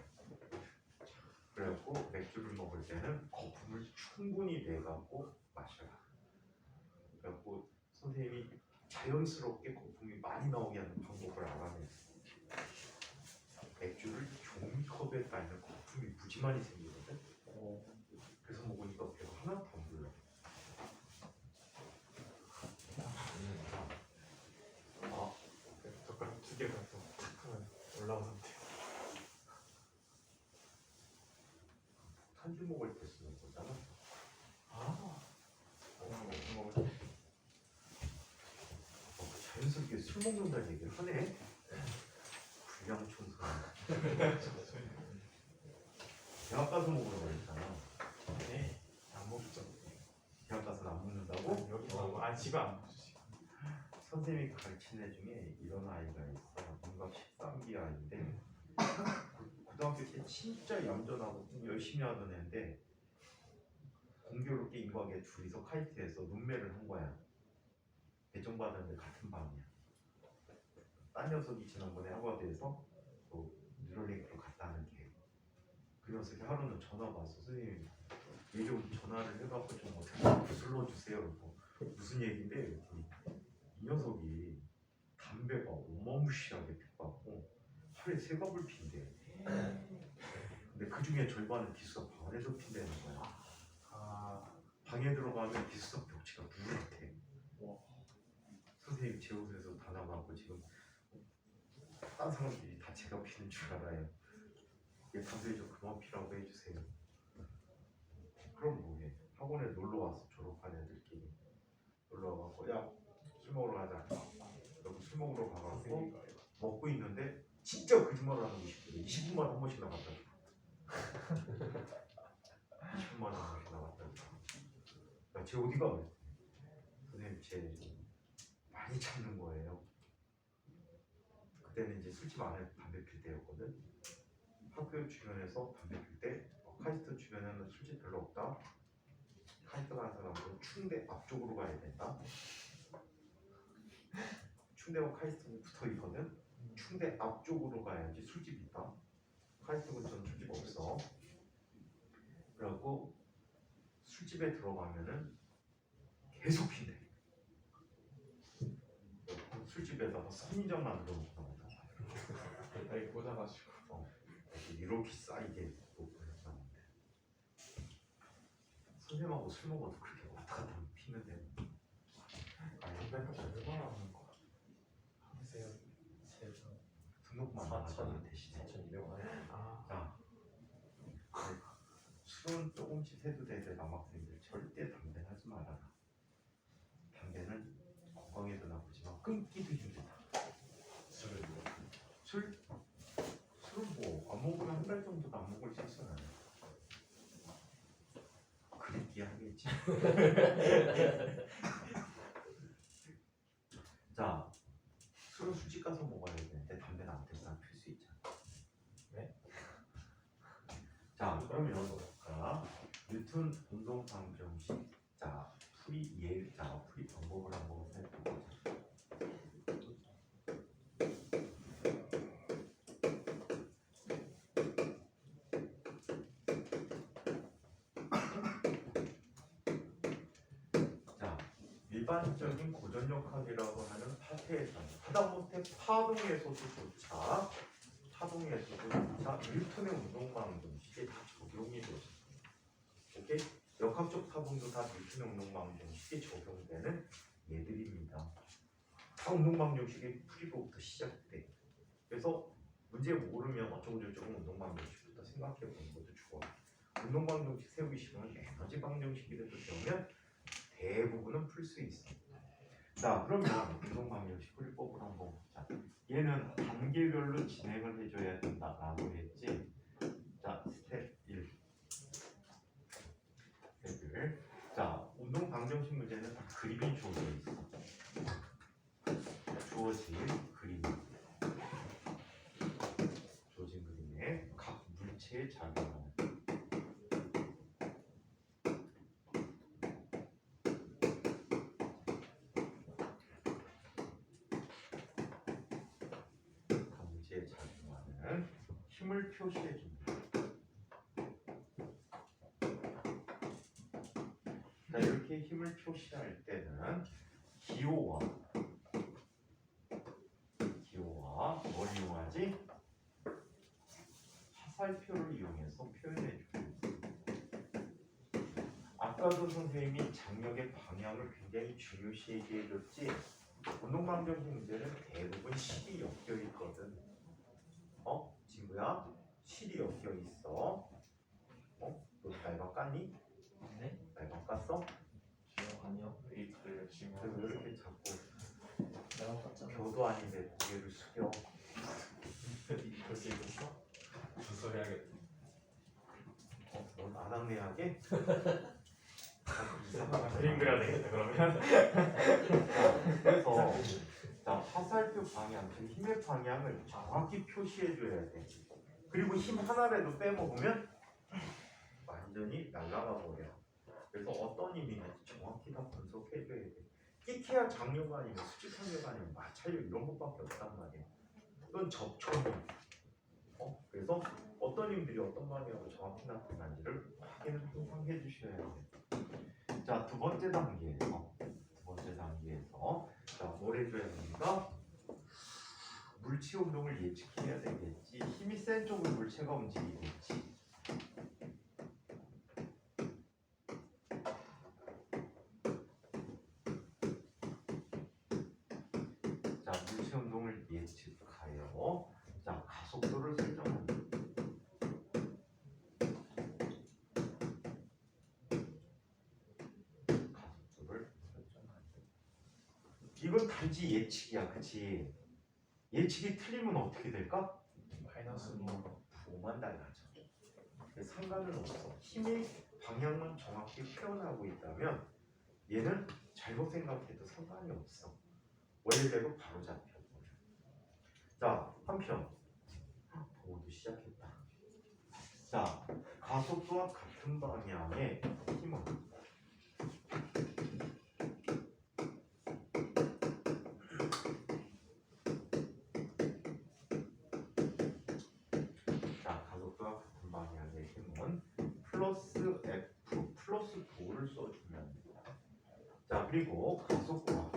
그래갖고 맥주를 먹을 때는 거품을 충분히 내갖고 마셔라. 그래갖고 선생님이 자연스럽게 거품이 많이 나오게 하는 방법을 알아냈어. 맥주를 종이컵에 따면 거품이 무지 많이 생기거든. 그래서 먹으니까 배가 하나도 안 불러. 젓가락 2개가 탁 하면 올라온 상태. 탄주 먹을 때 쓰는 거잖아. 그냥 먹을 때. 자연스럽게 술 먹는다는 얘기를 하네. 불량청소. 대학 가서 먹으라고 했잖아. 네. 안 먹죠. 대학 가서는 안 먹는다고? 여기서 집에 안 먹지. 선생님이 가르친 애 중에 이런 아이가 있어. 뭔가 13기 아이인데 고등학교 때 진짜 얌전하고 열심히 하던 애인데 공교롭게 인과계 둘이서 카이트에서 눈매를 한 거야. 배정받았는데 같은 방이야. 딴 녀석이 지난번에 학원에서 또 뉴럴링크로 갔다 하는 게 그 녀석이 하루는 전화가 왔어. 선생님 얘 좀 전화를 해갖고 좀 어떻게 불러주세요. 그러고 무슨 얘기인데 그랬더니 이 녀석이 담배가 어마무시하게 피워갖고 하루에 3갑을 핀대. 근데 그 중에 절반은 기숙사 방 안에서 핀다는 거야. 아, 방에 들어가면 기숙사 벽지가 누렇대. 선생님 제 옷에서 다 나가고 지금 딴 사람들이 다 제가 피는 줄 알아요. 얘 담배 좀 그만 피라고 해주세요. 그럼 뭐해? 학원에 놀러 왔어. 졸업한 애들끼리 놀러 와갖고 야 술 먹으러 가자. 여기 술 먹으러 가갖고 선생님인가요? 먹고 있는데 진짜 거짓말을 하는 20분에 20분만 한 번씩 나갔다. 20분만 한 번씩 나갔다. 야쟤 어디가? 그랬더니 선생님 쟤 많이 참는 거예요. 그때는 이제 술집 안에 담배 필 때였거든. 학교 주변에서 담배 필 때 카이스트 주변에는 술집 별로 없다. 카이스트 가는 사람들은 충대 앞쪽으로 가야 된다. 충대와 카이스트는 붙어 있거든. 충대 앞쪽으로 가야지 술집이 있다. 카이스트 근처는 술집 없어. 그래갖고 술집에 들어가면은 계속 핀대. 술집에다가 선인장 만들어 놓고 다리 꽂아가지고 이렇게 쌓이게 놓고 했었는데 선생님하고 술 먹어도 그렇게 왔다 갔다 하면 피는데 담배가 얼마나 하는 거야? 하세요. 등록만 나가잖아 대신에. 4,200원. 아, 자, 술은 조금씩 해도 돼. 남학생들 절대 담배 하지 말아라. 담배는 건강에도 나쁘지만 끊기도 힘들다. 술을 뭐 술은 뭐 안 먹으면 한 달 정도도 안 먹을 수 있어 나는. 그랬기야 하겠지. 자, 술은 술집 가서 먹어야 되는데 담배는 안 돼서 필 수 있잖아. 네? 자, 그러면 자, 뉴턴 운동 방정식 자 풀이 방법을 한번 살펴보자. 자, 일반적인 고전역학이라고 하는 파트에서 하다못해 파동에서도 뉴턴의 운동 방정식에 다 적용이 되죠. 오케이? 역학적 파동도 다 뉴턴의 운동 방정식에 적용되는 얘들입니다. 다 운동 방정식의 풀이로부터 시작돼. 그래서 문제 모르면 어쩌고저쩌고 운동 방정식부터 생각해 보는 것도 좋아. 운동 방정식 세우기 싫으면 에너지 방정식이라도 배우면 대부분은 풀 수 있어. 자, 그러면 운동 방정식 풀이법을 한번 보자. 얘는 단계별로 진행을 해줘야 된다라고 했지. 자, 스텝 1. 자, 운동 방정식 문제는 다 그림이 주어져 있어. 주어진 그림에 각 물체에 작용하는. 각 물체에 작용하는 힘을 표시해 줍니다. 자, 이렇게 힘을 표시할 때는 기호와 뭘 이용하지? 화살표를 이용해서 표현해 줍니다. 아까도 선생님이 장력의 방향을 굉장히 중요시 얘기해 줬지. 운동 방정식 문제는 대부분 실이 엮여 있거든. 친구야? 실이 엮여 있어. 너 날방 깠니? 네? 날방 깠어? 아니요. 데이트를 열심히 그래서 하고 왜 이렇게 자꾸 내가 봤잖아. 교도 아닌데 고개를 숙여? 벌써 읽었어? 주소해야겠다. 넌 아낙네하게? 자꾸 그림 그려야 되겠다 그러면. 그래서 자, 화살표 방향, 즉 힘의 방향을 정확히 표시해 줘야 돼. 그리고 힘 하나라도 빼먹으면 완전히 날아가 버려. 그래서 어떤 힘인지 정확히 다 분석해 줘야 돼. 끼케야 장려가 아니면 수직상려가 아니면 마찰력 이런 것밖에 없단 말이야. 이건 접촉이. 그래서 어떤 힘들이 어떤 방향으로 정확히 나타나는지를 확인을 항상 해주셔야 돼. 자, 두 번째 단계에서 자, 뭘 해줘야 됩니까? 물체 운동을 예측해야 되겠지. 힘이 센 쪽을 물체가 움직이겠지. 자, 물체 운동을 예측하여 자, 가속도를 설정합니다. 가속도를 설정합니다. 이건 단지 예측이야, 그치? 예측이 틀리면 어떻게 될까? 마이너스 부호만 달라져. 상관은 없어. 힘의 방향만 정확히 표현하고 있다면 얘는 잘못 생각해도 상관이 없어. 원래대로 바로 잡혀버려. 자, 한편 보호도 시작했다. 자, 가속도와 같은 방향의 힘은 플러스 F 플러스 도를 써주면 됩니다. 자, 그리고 가속도와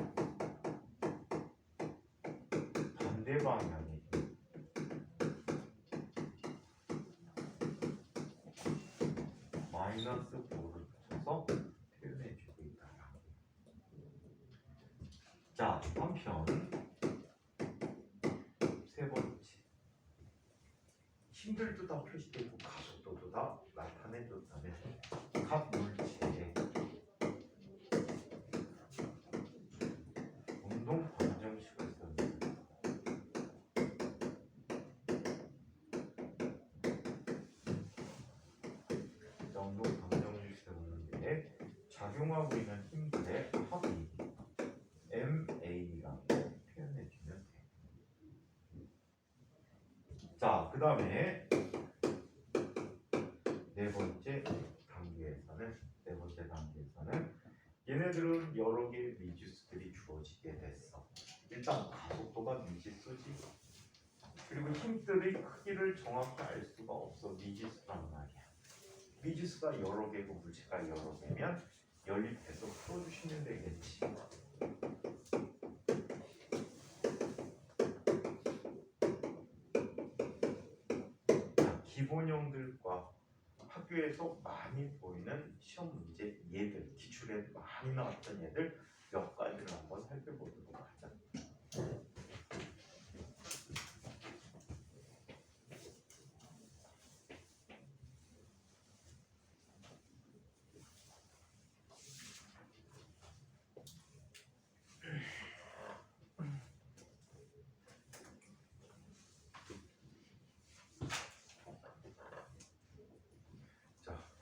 반대 방향의 힘 마이너스 도를 붙여서 표현해주고 있다. 자, 한편 세 번째 힘들도 다 표시되고 가속도도 다 나타내줬다면 각 물체의 운동 방정식을 썼습니다. 운동 방정식을 썼는데 작용하고 있는 힘들의 합이 MA라고 표현해주면 돼. 자, 그 다음에 네 번째 단계에서는 얘네들은 여러 개의 미지수들이 주어지게 됐어. 일단 가속도가 미지수지. 그리고 힘들의 크기를 정확히 알 수가 없어. 미지수란 말이야. 미지수가 여러 개고 물체가 여러 개면 연립해서 풀어주시면 되겠지. 자, 기본형들과 학교에서 많이 보이는 시험 문제 얘들, 기출에 많이 나왔던 얘들 몇 가지를 한번 살펴보도록 하자.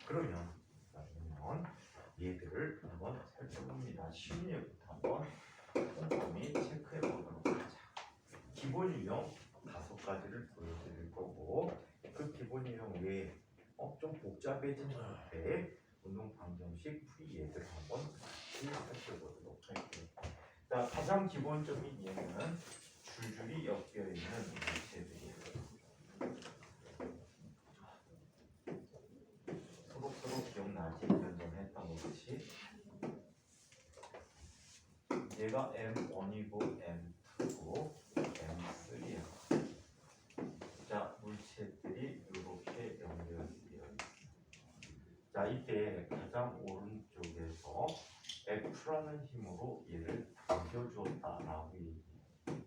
그러면 얘들을 한번 살펴봅니다. 쉬운 예부터 한번 꼼꼼히 체크해 보도록 하자. 기본 유형 5가지를 보여드릴 거고 그 기본 유형 외에 좀 복잡해진 상태의 운동 방정식 풀이 얘들을 한번 같이 살펴보도록 할게요. 자, 가장 기본적인 예는 줄줄이 엮여 있는 물체들이에요. 서로 기억나지? 연전 했던 거 같이 얘가 M1이고 M2고 M3야. 자, 물체들이 이렇게 연결되어 있습니다. 자, 이때 가장 오른쪽에서 F라는 힘으로 얘를 당겨주었다라고 얘기해요.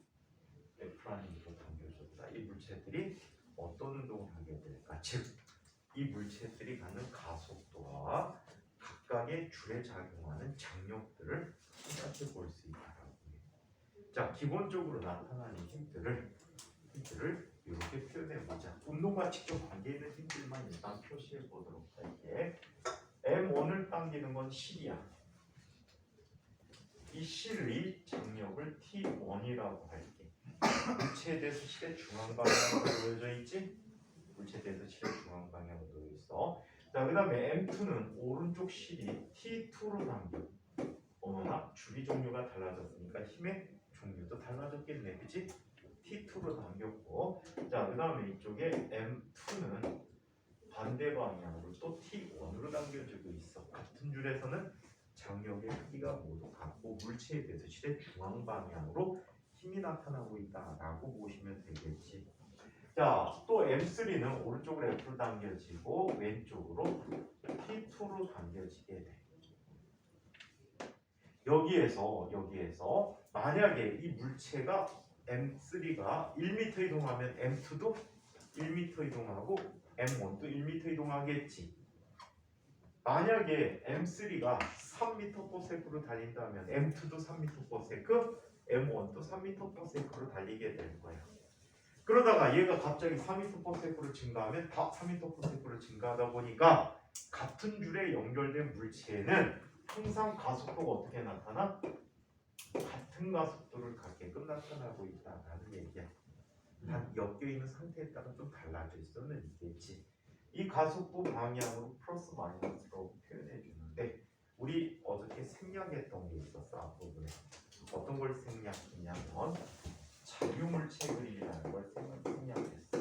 F라는 힘으로 당겨줬다. 이 물체들이 어떤 운동을 하게 될까? 즉, 이 물체들이 갖는 가속도와 각각의 줄에 작용하는 장력들을 생각해 볼 수 있다라고 해요. 자, 기본적으로 나타나는 힘들을 이렇게 표현해 보자. 운동과 직접 관계 있는 힘들만 일단 표시해 보도록 할게. M1을 당기는 건 10이야. 이 실의 장력을 T1이라고 할게. 물체에 대해서 실의 중앙 방향으로 놓여져 있지? 물체에 대해서 실의 중앙 방향으로 놓여 있어. 자, 그 다음에 M2는 오른쪽 실이 T2로 당겨. 어머나 줄이 종류가 달라졌으니까 힘의 종류도 달라졌겠네, 그치? T2로 당겼고, 자, 그 다음에 이쪽에 M2는 반대 방향으로 또 T1으로 당겨지고 있어. 같은 줄에서는 장력의 크기가 모두 같고 물체에 대해서 실의 중앙 방향으로 힘이 나타나고 있다라고 보시면 되겠지. 자, 또 M3는 오른쪽으로 F로 당겨지고 왼쪽으로 T2로 당겨지게 돼. 여기에서 만약에 이 물체가 M3가 1m 이동하면 M2도 1m 이동하고 M1도 1m 이동하겠지. 만약에 M3가 3m/s로 달린다면 M2도 3m/s, M1도 3m/s로 달리게 될 거야. 그러다가 얘가 갑자기 4m/s로 증가하면 다 4m/s로 증가하다 보니까 같은 줄에 연결된 물체는 항상 가속도가 어떻게 나타나? 같은 가속도를 갖게끔 나타나고 있다라는 얘기야. 단 엮여 있는 상태에 따라 좀 달라질 수는 있겠지. 이 가속도 방향으로 플러스 마이너스로 표현해 주는데 우리 어저께 생략했던 게 있었어. 앞부분에 어떤 걸 생략했냐면 자유물체 그림이라는 걸 생략했어.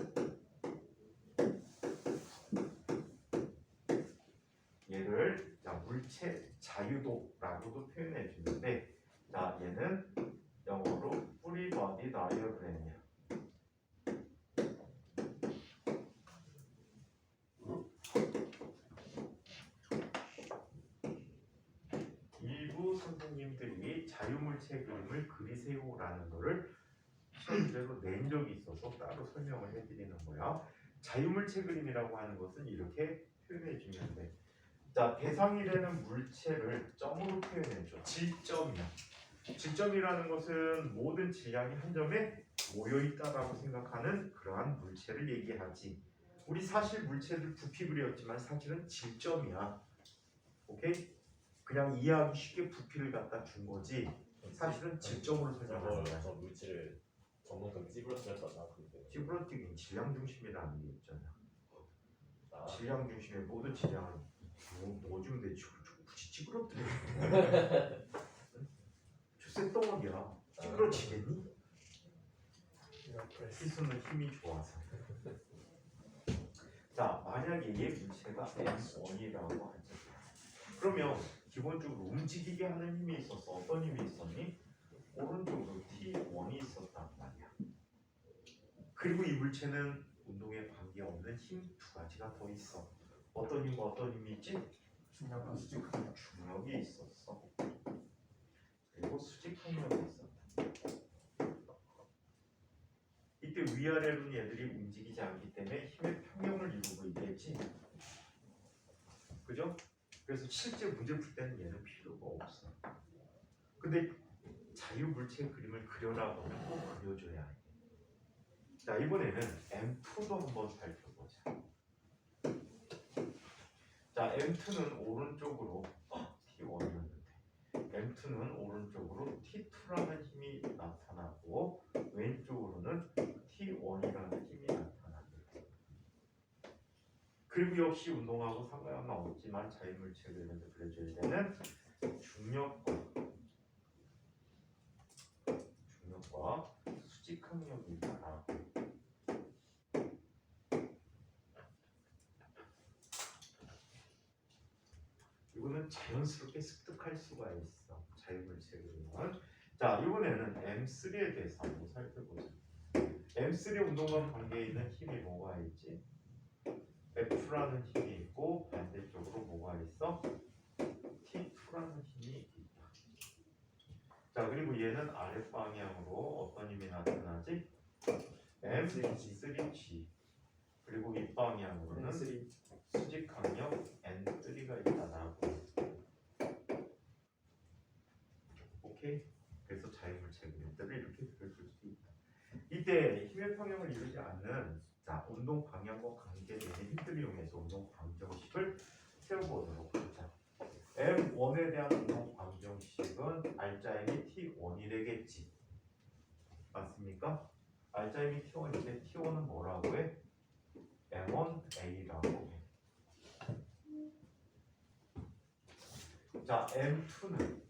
얘를 자, 물체 자유도라고도 표현해 주는데 자, 얘는 영어로 free body diagram이야. 일부 선생님들이 자유물체 그림을 그리세요라는 거를 시험제로 낸 적이 있어서 따로 설명을 해드리는 거야. 자유물체 그림이라고 하는 것은 이렇게 표현해 주면 돼. 자, 대상이 되는 물체를 점으로 표현해줘. 질점이야. 질점이라는 것은 모든 질량이 한 점에 모여있다라고 생각하는 그러한 물체를 얘기하지. 우리 사실 물체를 부피 그렸지만 사실은 질점이야. 오케이? 그냥 이해하기 쉽게 부피를 갖다 준 거지 사실은 질점으로 설명하는 거야. 저 물질을 전문금 찌부러뜨렸다 근데 찌부러뜨긴 질량 중심이라는 게 있잖아. 아, 질량 중심의 모든 질량을 넣어주면 되지. 굳이 찌부러뜨려. 주세 덩어리야. 찌부러지겠니? 필수는 힘이 좋아서. 자, 만약에 얘 물체가 M1이라고 하지. 그러면 기본적으로 움직이게 하는 힘이 있었어. 어떤 힘이 있었니? 오른쪽으로 T1이 있었단 말이야. 그리고 이 물체는 운동에 관계없는 힘 두 가지가 더 있어. 어떤 힘과 어떤 힘이 있지? 중력과 수직항력. 중력이 있었어. 그리고 수직항력이 있었다. 이때 위아래로는 얘들이 움직이지 않기 때문에 힘의 평형을 이루고 있겠지. 그죠? 그래서 실제 문제 풀 때는 얘는 필요가 없어. 근데 자유물체 그림을 그려라고 하면 꼭 그려줘야 해. 자, 이번에는 M2도 한번 살펴보자. 자, M2는 오른쪽으로 T1이었는데 M2는 오른쪽으로 T2라는 힘이 나타나고 왼쪽으로는 T1이라는 힘이 나타납니다. 그리고 역시 운동하고 상관없지만 자유물체 그림에서 그려줘야 되는 중력과 수직항력이 있다라고. 이거는 자연스럽게 습득할 수가 있어. 자유물체 그림은. 자, 이번에는 M3에 대해서 한번 살펴보자. M3 운동과 관계에 있는 힘이 뭐가 있지? F라는 힘이 있고 반대쪽으로 뭐가 있어? T2라는 힘이 있다. 자, 그리고 얘는 아랫방향으로 어떤 힘이 나타나지? M3G. 그리고 윗방향으로는 수직항력 N3가 있다라고. 오케이? 그래서 자유물체 그림들을 이렇게 그려줄 수 있다. 이때 힘의 평형을 이루지 않는 자, 운동 방향과 관계되는 힘들을 이용해서 운동 방정식을 세워보도록 하자. M1에 대한 운동 방정식은 이건 R자임이 T1이 되겠지. 맞습니까? R자임이 T1인데 T1은 뭐라고 해? M1A라고 해. 자, M2는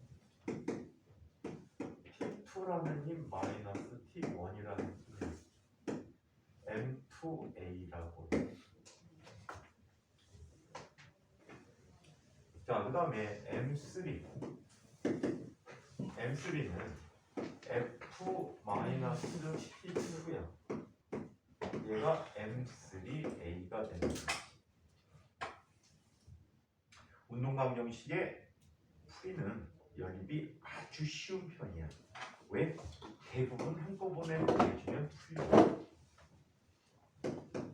T2라는 힘 마이너스 T1이라는 힘을 M2A라고 해. 자, 그 다음에 M3는 F 마이너스 T2야. 얘가 M3A가 되는 거야. 운동강정식의 풀이는 연립이 아주 쉬운 편이야. 왜? 대부분 한꺼번에 해주면 풀려.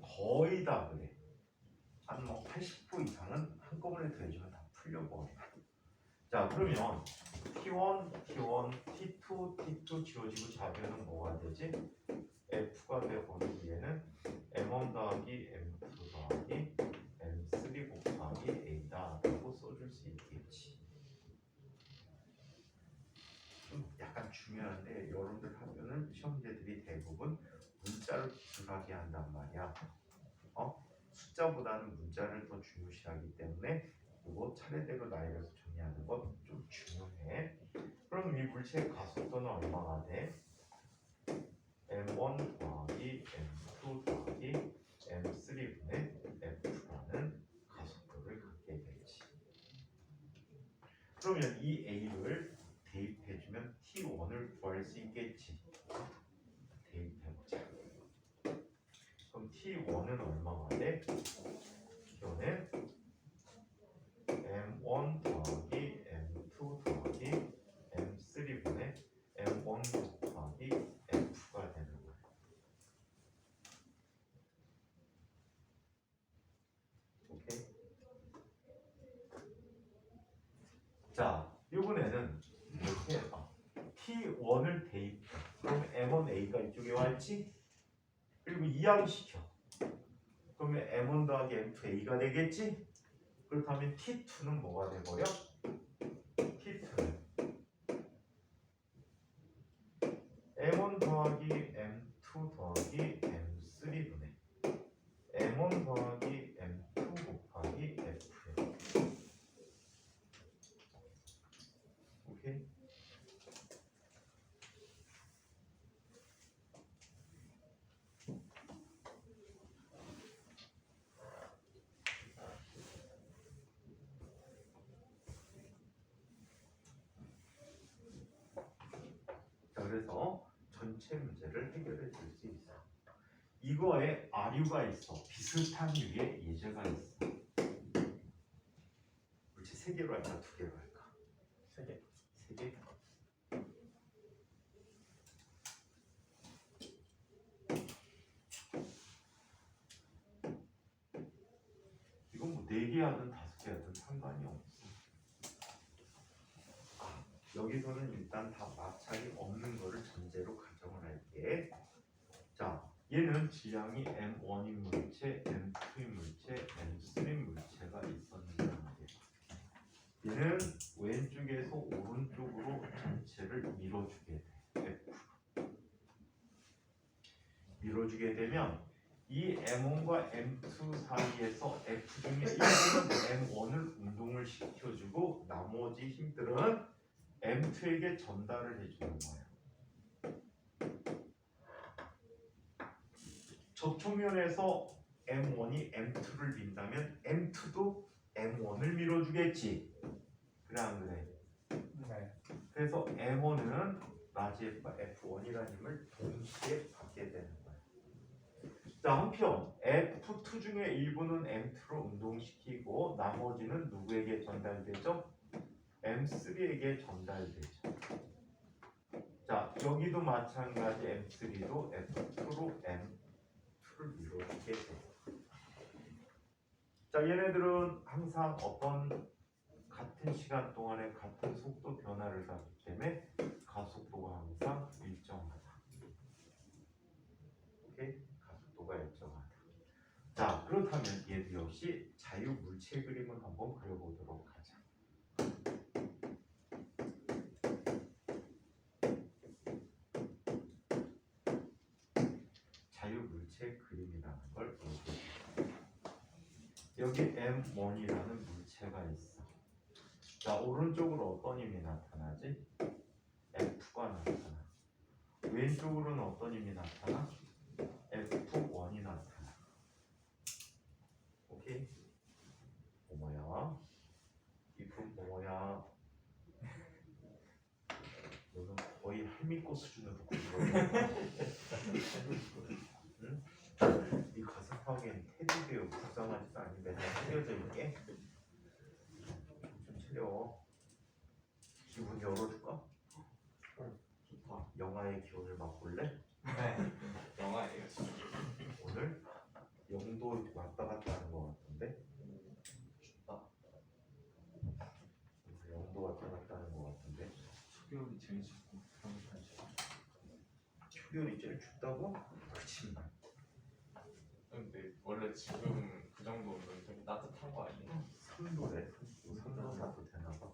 거의 다 그래. 한 80% 이상은 한꺼번에 더해주면 다 풀려버려. 자, 그러면 T1, T2, T2 지워지고 좌변은 뭐가 되지? F가 되고는 얘는 M1 더하기 M2 더하기 M3 곱하기 A다 라고 써줄 수 있겠지. 좀 약간 중요한데 여러분들 학교는 시험제들이 대부분 문자를 기술하게 한단 말이야. 숫자보다는 문자를 더 중요시하기 때문에 이거 차례대로 나열해서 정리하는 건 좀 중요해. 그럼 이 물체의 가속도는 얼마가 돼? M1 더하기 M2 더하기 M3분의 F라는 가속도를 갖게 되지. 그러면 이 A를 대입해주면 T1을 구할 수 있겠지. 대입해보자. 그럼 T1은 얼마가 돼? T는 M1 더하기 M2 더하기 M3분의 M1 곱하기 F가 되는 거야. 오케이? 자, 이번에는 이렇게 해봐. T1을 대입해. 그럼 M1A가 이쪽에 와 있지? 그리고 이항시켜. 그러면 M1 더하기 M2A가 되겠지? 그렇다면 T2는 뭐가 돼버려? T2는 M1 더하기 M2 더하기 M3분의 M1 더하기 M2 곱하기 F야. 오케이? 자, 그래서 전체 문제를 해결해 줄 수 있어. 이거에 아류가 있어. 비슷한 유의 예제가 있어. 물체 3개로 할까 2개로 할까? 3개. 3개? 이건 뭐 4개 하든 5개 하든 상관이 없어. 여기서는 일단 다 마찰이 없는 거를 전제로 가정을 할게. 자, 얘는 질량이 M1인 물체, M2인 물체, M3인 물체가 있었는데 말이야. 얘는 왼쪽에서 오른쪽으로 전체를 밀어주게 돼. F. 밀어주게 되면 이 M1과 M2 사이에서 F 중에 일부는 M1을 운동을 시켜주고 나머지 힘들은 M2에게 전달을 해주는 거예요. 접촉면에서 M1이 M2를 민다면 M2도 M1을 밀어주겠지. 그래 안 그래? 네. 그래서 M1은 라지 F가 F1이라는 힘을 동시에 받게 되는 거예요. 자, 한편 F2 중에 일부는 M2로 운동시키고 나머지는 누구에게 전달되죠? M3에게 전달되죠. 자, 여기도 마찬가지 M3도 F2로 M2를 밀어주게 돼요. 자, 얘네들은 항상 어떤 같은 시간 동안에 같은 속도 변화를 가기 때문에 가속도가 항상 일정하다. 오케이? 가속도가 일정하다. 자, 그렇다면 얘도 역시 자유물체 그림을 한번 그려보도록 하자. 걸 보여줘. 여기 M1이라는 물체가 있어. 자, 오른쪽으로 어떤 힘이 나타나지? F가 나타나. 왼쪽으로는 어떤 힘이 나타나? F1이 나타나. 오케이? 뭐야? 이품 뭐야? 너는 거의 할미꽃 수준으로 공부해. 응? 이 가슴팍엔 테디베어 불쌍하지도 않니? 맨날 헤어져 있게? 좀 차려. 기분 열어줄까? 좋다. 영화의 기운을 맛볼래? 네. 영화예요. 오늘 영도 왔다 갔다 하는 것 같은데? 춥다. 오늘 영도 왔다 갔다 하는 것 같은데? 초겨울이 제일 춥고 겨울이 제일 초겨울이 제일 춥다고? 그치만 근데 원래 지금 그 정도 온도는 되게 따뜻한 거 아니에요? 3도래. 3도 4도 되나봐.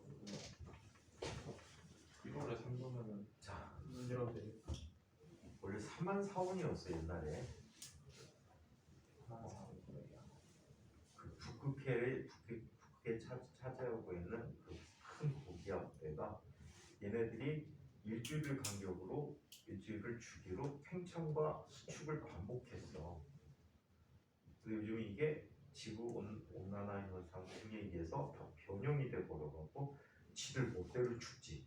1월에 3도면은 자, 이러면 되겠다. 원래 34원이었어 옛날에. 그 북극해 차지하고 있는 그 큰 고기압대가 얘네들이 일주일 간격으로 일주일을 주기로 팽창과 수축을 반복했어. 근데 요즘 이게 지구 온난화 현상 등에 의해서 다 변형이 돼 버려갖고 지들 멋대로 춥지.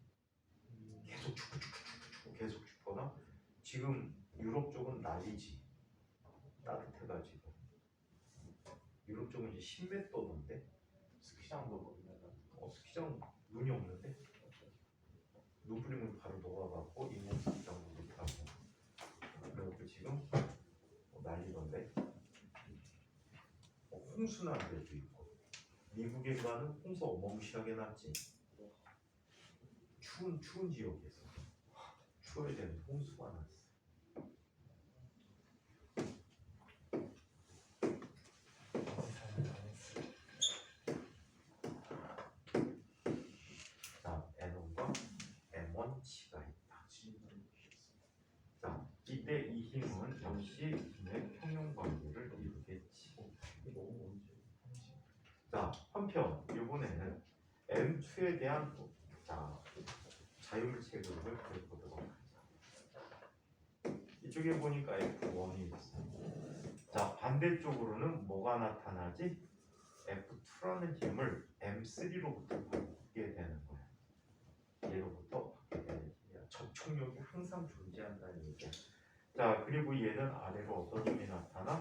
계속 춥고 계속 춥거나 지금 유럽 쪽은 난리지. 따뜻해가지고 유럽 쪽은 이제 10m 도는데 스키장도 보면은 스키장 눈이 없는데 눈 뿌리면 바로 녹아갖고 인공 스키장도 못하고 그래갖고 지금 난리던데. 홍수 난 데도 있고 미국에 가는 홍수 어마무시하게 났지. 추운 지역에서 추워야 되는 홍수가 났어. 자, N1과 M1치가 있다. 자, 이때 이 힘은 역시 힘의 평형 관계를 이루겠지. 자, 한편 이번에는 M2에 대한 자유물체 그림을 그려보도록 하자. 이쪽에 보니까 F1이 있어. 자, 반대쪽으로는 뭐가 나타나지? F2라는 힘을 M3로부터 받게 되는 거야. 얘로부터 받게 되는 힘이야. 접촉력이 항상 존재한다는 얘기야. 자, 그리고 얘는 아래로 어떤 힘이 나타나?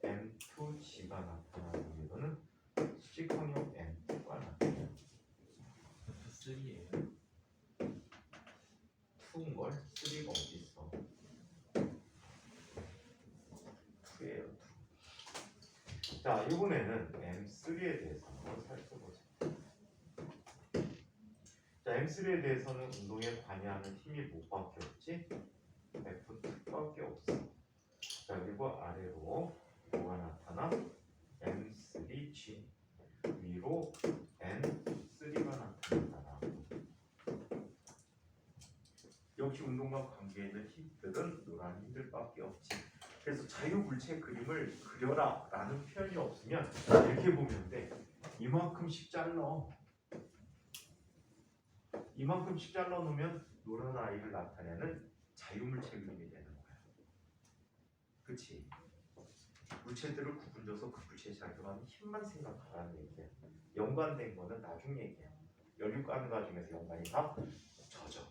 M2G가 나타나는 얘로는 수직항력 M2가 나타나. F3예요. 2인걸? 3가 어디 있어? 2예요. 2. 자, 이번에는 M3에 대해서 한번 살펴보자. 자, M3에 대해서는 운동에 관여하는 힘이 뭐밖에 없지? F2밖에 없어. 자, 그리고 아래로 뭐가 나타나? M3G. 위로 N3가 나타난다. 역시 운동과 관계 있는 힘들은 노란 힘들밖에 없지. 그래서 자유물체 그림을 그려라 라는 표현이 없으면 이렇게 보면 돼. 이만큼씩 잘라. 이만큼씩 잘라 놓으면 노란 아이를 나타내는 자유물체 그림이 되는 거야. 그치? 물체들을 구분져서 그 물체에 작용하는 힘만 생각하라는 얘기야. 연관된 거는 나중 얘기야. 연육가는 과정에서 연관이 다 젖어.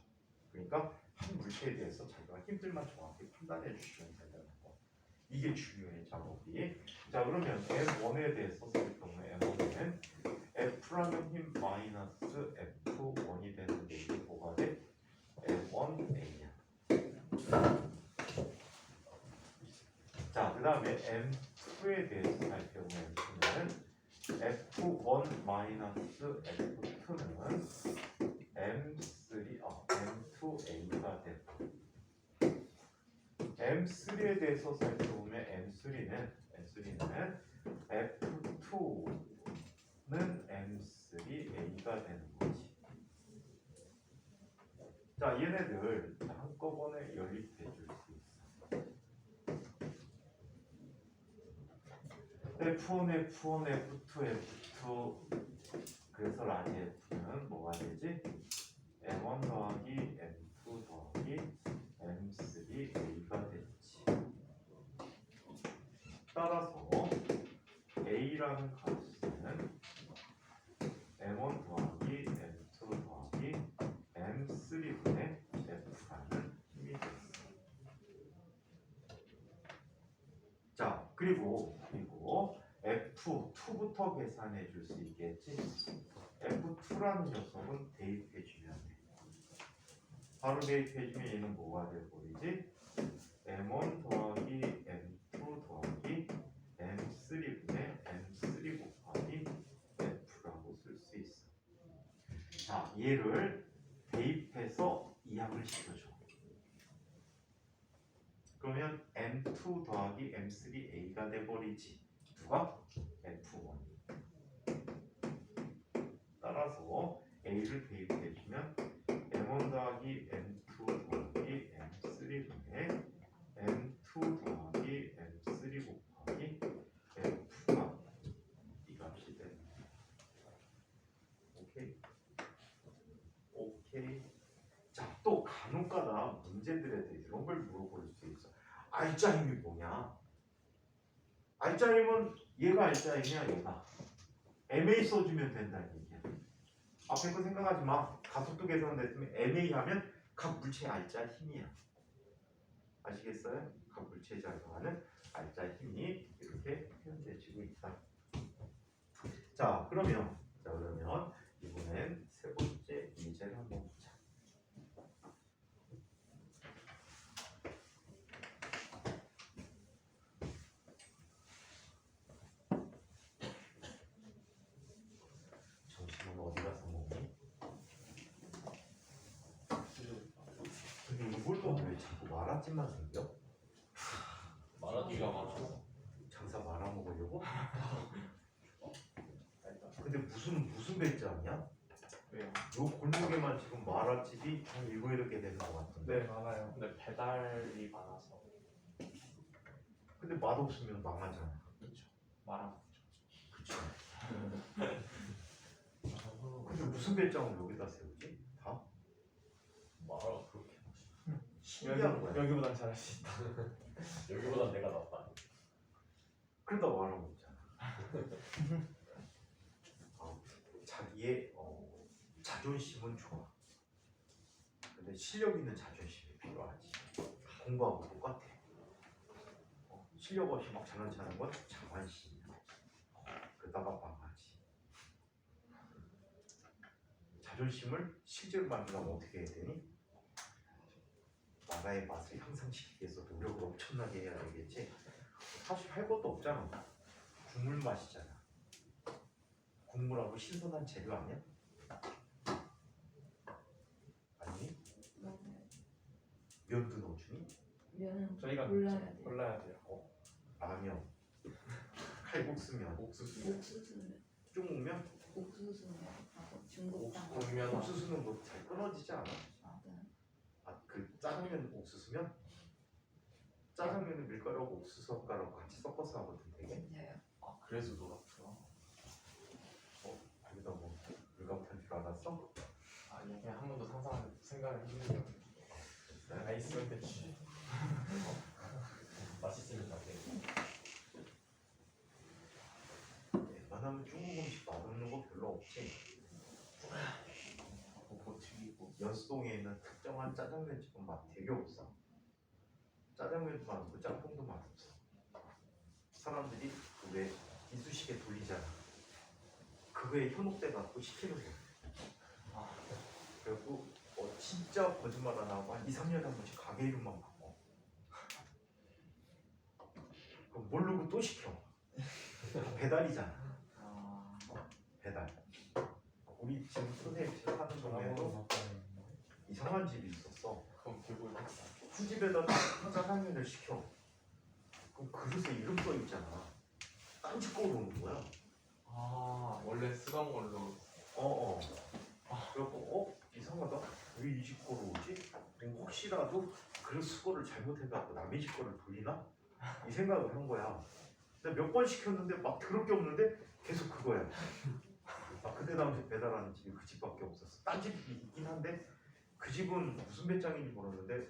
그러니까 한 물체에 대해서 자기가 힘들만 정확히 판단해 주시면 된다는 거. 이게 중요해 작업이. 자, 그러면 M1에 대해서 쓸 경우에 M1은 F라는 힘 마이너스 F1이 되는데 이게 뭐가 돼? M1A야. 자, 그 다음에 M2에 대해서 살펴보면 F1 마이너스 F2는 M2A가 되고 M3에 대해서 살펴보면 M3는 F2는 M3A가 되는 거지. 자, 얘네들 한꺼번에 연립해 줄 수 있어. F1, F1, F2, F2 그래서 라지 F는 뭐가 되지? M1 더하기 M2 더하기 M3A가 되지. 따라서 A라는 값은 M1 더하기 M2 더하기 M3분의 F라는 힘이 됐어. 자, 그리고 F2부터 계산해 줄 수 있겠지? F2라는 녀석은 대입해 주면 돼. 바로 대입해 주면 얘는 뭐가 돼 보이지? M1 더하기 M2 더하기 M3분의 M3 곱하기 F라고 쓸 수 있어. 자, 얘를 대입해서 이항을 시켜줘. 그러면 M2 더하기 M3A가 돼버리지. 누가? F1이. 따라서 A를 대입해주면 M1 더하기 M2 더하기 M3분의 M2 더하기 M3 곱하기 F가 이 값이 돼. 오케이? 오케이. 자, 또 간혹가다 문제들에서 이런 걸 물어볼 수 있어. 알짜힘이 뭐냐? 알짜힘은 얘가 알짜힘이야, 얘가. MA 써주면 된다는 얘기야. 앞에 거 생각하지 마. 가속도 계산됐으면 MA 하면 각 물체의 알짜 힘이야. 아시겠어요? 각 물체에 작용하는 알짜 힘이 이렇게 표현되어지고 있다. 자, 그러면 이번엔 세 번째 예제를 한번 보자. 점심은 어디 가서 먹니? 근데 이걸 또 왜 자꾸 마라찜만 생겨? 말하기가 많아서. 장사 말아 먹으려고? 근데 무슨 배짱이야? 왜요? 요 골목에만 지금 마라집이 한 7개 되는 것 같은데. 네, 많아요. 근데 배달이 많아서. 근데 맛없으면 망하잖아. 그렇죠. 말하면 그치? 근데 무슨 배짱을 여기다 세우지? 다? 말아 그렇게 신기한 거야. 여기보단 잘할 수 있다. 여기보단 내가 낫다. 그러다 말아 먹잖아. 자기의 자존심은 좋아. 근데 실력 있는 자존심이 필요하지. 공부하고 똑같아. 실력 없이 막 장난치는 건 자만심이야. 그러다가 망하지. 자존심을 실제로 만들려면 어떻게 해야 되니? 나라의 맛을 향상시키기 위해서 노력을 엄청나게 해야 되겠지. 사실 할 것도 없잖아. 국물 맛이잖아. 국물하고 신선한 재료 아니야? 아니? 면도 넣어주니? 면은 저희가 골라야 돼. 골라야 돼요. 라면, 칼국수면, 옥수수. 옥수수는 중국면, 중국당. 옥면 옥수수는 뭐 잘 끊어지지 않아? 맞아. 그 짜장면 옥수수면? 짜장면은 밀가루하고 옥수수 젓가락 같이 섞어서 하거든 되게. 진짜요? 아 그래서 노랗구나. 거기다 뭐 물감탄 줄 알았어? 아니 그냥 한 번도 생각을 해보는 게 없는데. 아이스 배치. 맛있으면 다 돼. 웬만하면 중국 음식 맛없는 거 별로 없지. 뭐 튀기고. 연수동에 있는 특정한 짜장면집은 맛 되게 없어. 짜장면도 맛없고 짬뽕도 맛없어. 사람들이 왜 이쑤시개 돌리잖아. 그거에 현혹돼 갖고 시키는 거야. 그리고 진짜 거짓말 안 하고 한 2, 3년에 한 번씩 가게 이름만 바꿔. 그럼 모르고 또 시켜. 배달이잖아. 배달. 우리 지금 선생님 집 하는 동네에도 이상한 집이 있었어. 그럼 배불러. 수집에다 짜장면을 시켜. 그럼 그릇에 이름 써 있잖아. 딴짓 거로 오는 거야. 아 원래 쓰던 걸로. 그래갖고 이상하다. 왜 이 집 거로 오지? 혹시라도 그릇 수거를 잘못해갖고 남의 집 거를 돌리나? 이 생각을 한 거야. 진짜 몇 번 시켰는데 막 더럽게 없는데 계속 그거야. 그때 당시 배달하는 집이 그 집밖에 없었어. 딴 집이 있긴 한데 그 집은 무슨 배짱인지 모르는데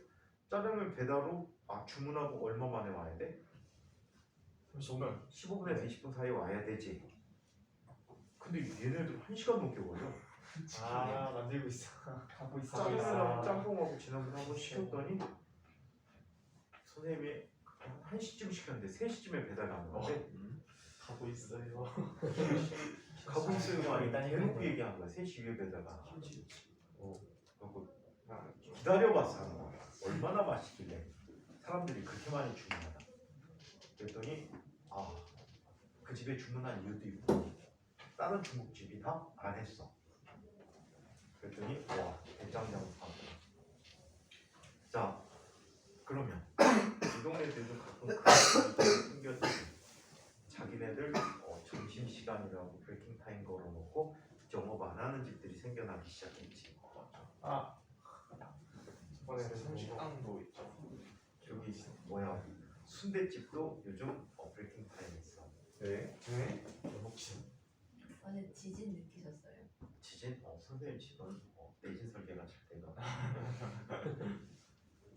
짜장면 배달로 주문하고 얼마 만에 와야 돼? 35분. 15분에서 20분 사이에 와야 되지. 근데 얘네들 1시간 넘게 걸려. 아 만들고 있어. 하고 있어. 짜장면하고 짬뽕하고 지난번에 한번 시켰더니 선생님이 한 1시쯤 시켰는데 3시쯤에 배달 가는 건데 가고 있어요. 가고 있어요. 아니 일단 대놓고 얘기한 거야. 3시 위에 배달 가는 거지. 그리고 기다려봤어. 하는 거야. 얼마나 맛있길래 사람들이 그렇게 많이 주문하나. 그랬더니 그 집에 주문한 이유도 있고 다른 중국집이 다 안 했어. 그랬더니 와 대장장 사고. 자 그러면 이 동네들도 가끔 그런 일이 생겨서 자기네들 점심시간이라고 브레이킹 타임 걸어놓고 영업 안 하는 집들이 생겨나기 시작했지. 저번에 식당도 있죠. 저기 뭐야 순대집도 요즘 브레이킹 타임 있어. 네. 혹시 어제 지진 느끼셨어요? 지진? 선생님 집은 내진 설계가 잘 되더라.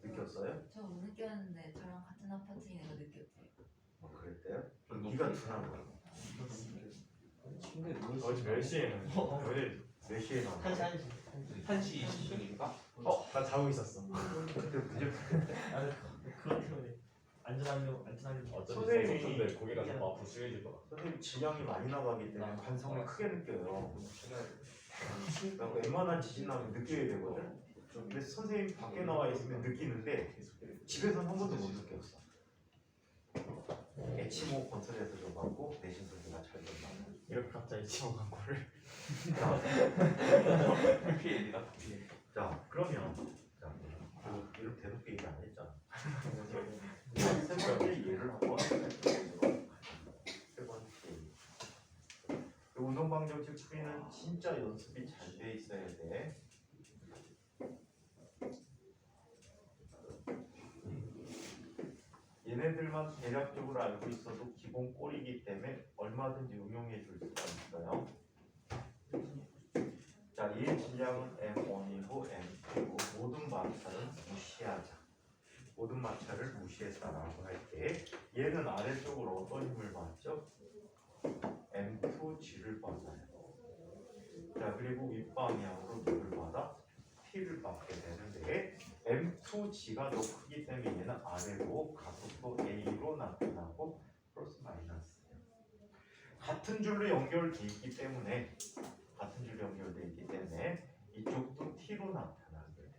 느꼈어요? 저 못 느꼈는데 저랑 같은 아파트인 애가 느꼈대요. 그랬대요? 좀 네가 둔한 거야. 침대 누워 어제 몇 시에는? 어제 몇 시에 나온 한시 거야? 한시 1시 20분인가? 나 자고 있었어. 그때 그제 아니 그렇게 안전하려고 어차피 선생님이 선생님인데 고개가 좀 앞으로 숙여지더라. 선생님 질량이 많이 나가기 때문에 관성을 크게 느껴요. 그러니까 웬만한 지진 나면 느껴야 되거든. 근데 선생님 밖에 나와 있으면 느끼는데 집에서는 한 번도 못 느꼈어. 에치모 건설에서 좀 받고 내신 설계가 잘 된다. 이렇게 갑자기 지워간 거를. PL이다. 자 그러면 이렇게 대놓고 얘기 안 했잖아. 세 번째 예를 한번 해보도록 세 번째 예. 그 운동 방정식 풀이는 진짜 연습이 잘 돼 있어야 돼. 얘네들만 대략적으로 알고 있어도 기본 꼴이기 때문에 얼마든지 응용해 줄 수가 있어요. 자, 얘 질량은 M1이고 M2고 모든 마찰은 무시하자. 모든 마찰을 무시했다라고 할 때 얘는 아래쪽으로 어떤 힘을 받죠? M2G를 받아요. 자, 그리고 윗방향으로 누굴 받아? T를 받게 되는데 M2G가 더 크기 때문에 얘는 아래로 가속도 A로 나타나고 플러스 마이너스 같은 줄로 연결돼 있기 때문에 이쪽도 T로 나타나게 돼.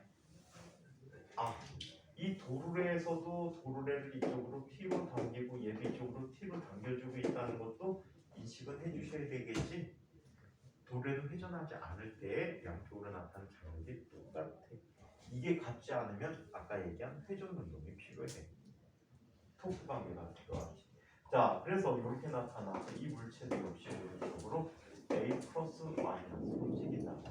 이 도르래에서도 도르래를 이쪽으로 T로 당기고 얘도 이쪽으로 T로 당겨주고 있다는 것도 인식은 해주셔야 되겠지. 도르래는 회전하지 않을 때 양쪽으로 나타나는 장력이 똑같아. 이게 같지 않으면 아까 얘기한 회전 운동이 필요해. 토크 관계가 필요하지. 자, 그래서 이렇게 나타나서 이 물체도 역시 오른쪽으로 A 플러스 마이너스 움직인다.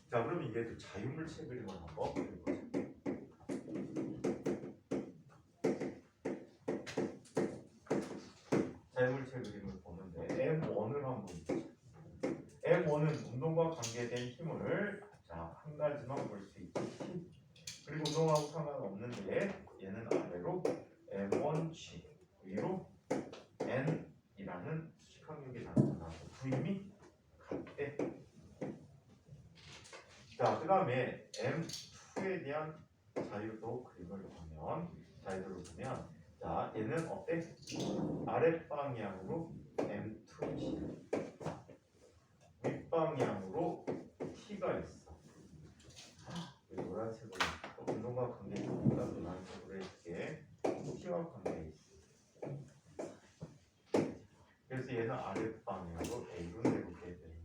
자, 그러면 얘도 자유물체 그림을 한번 그려보자. 자유물체 그림을 보는데 M1을 한번 보자. M1은 운동과 관계된 힘을 한 가지만 볼 수 있지. 그리고 운동하고 상관없는데 얘는 아래로 M1G 위로 N이라는 수직항력이 나타나고 부임이 같대. 자, 그 다음에 M2에 대한 자유도 그림을 보면 자, 얘는 어때? 아랫방향으로 M2G 윗방향으로 T가 있어. 노란색으로 운동과 관계니까 노란색으로 해줄게. T와 관계 있어. 그래서 얘는 아랫방향으로 A로 내려오게 되는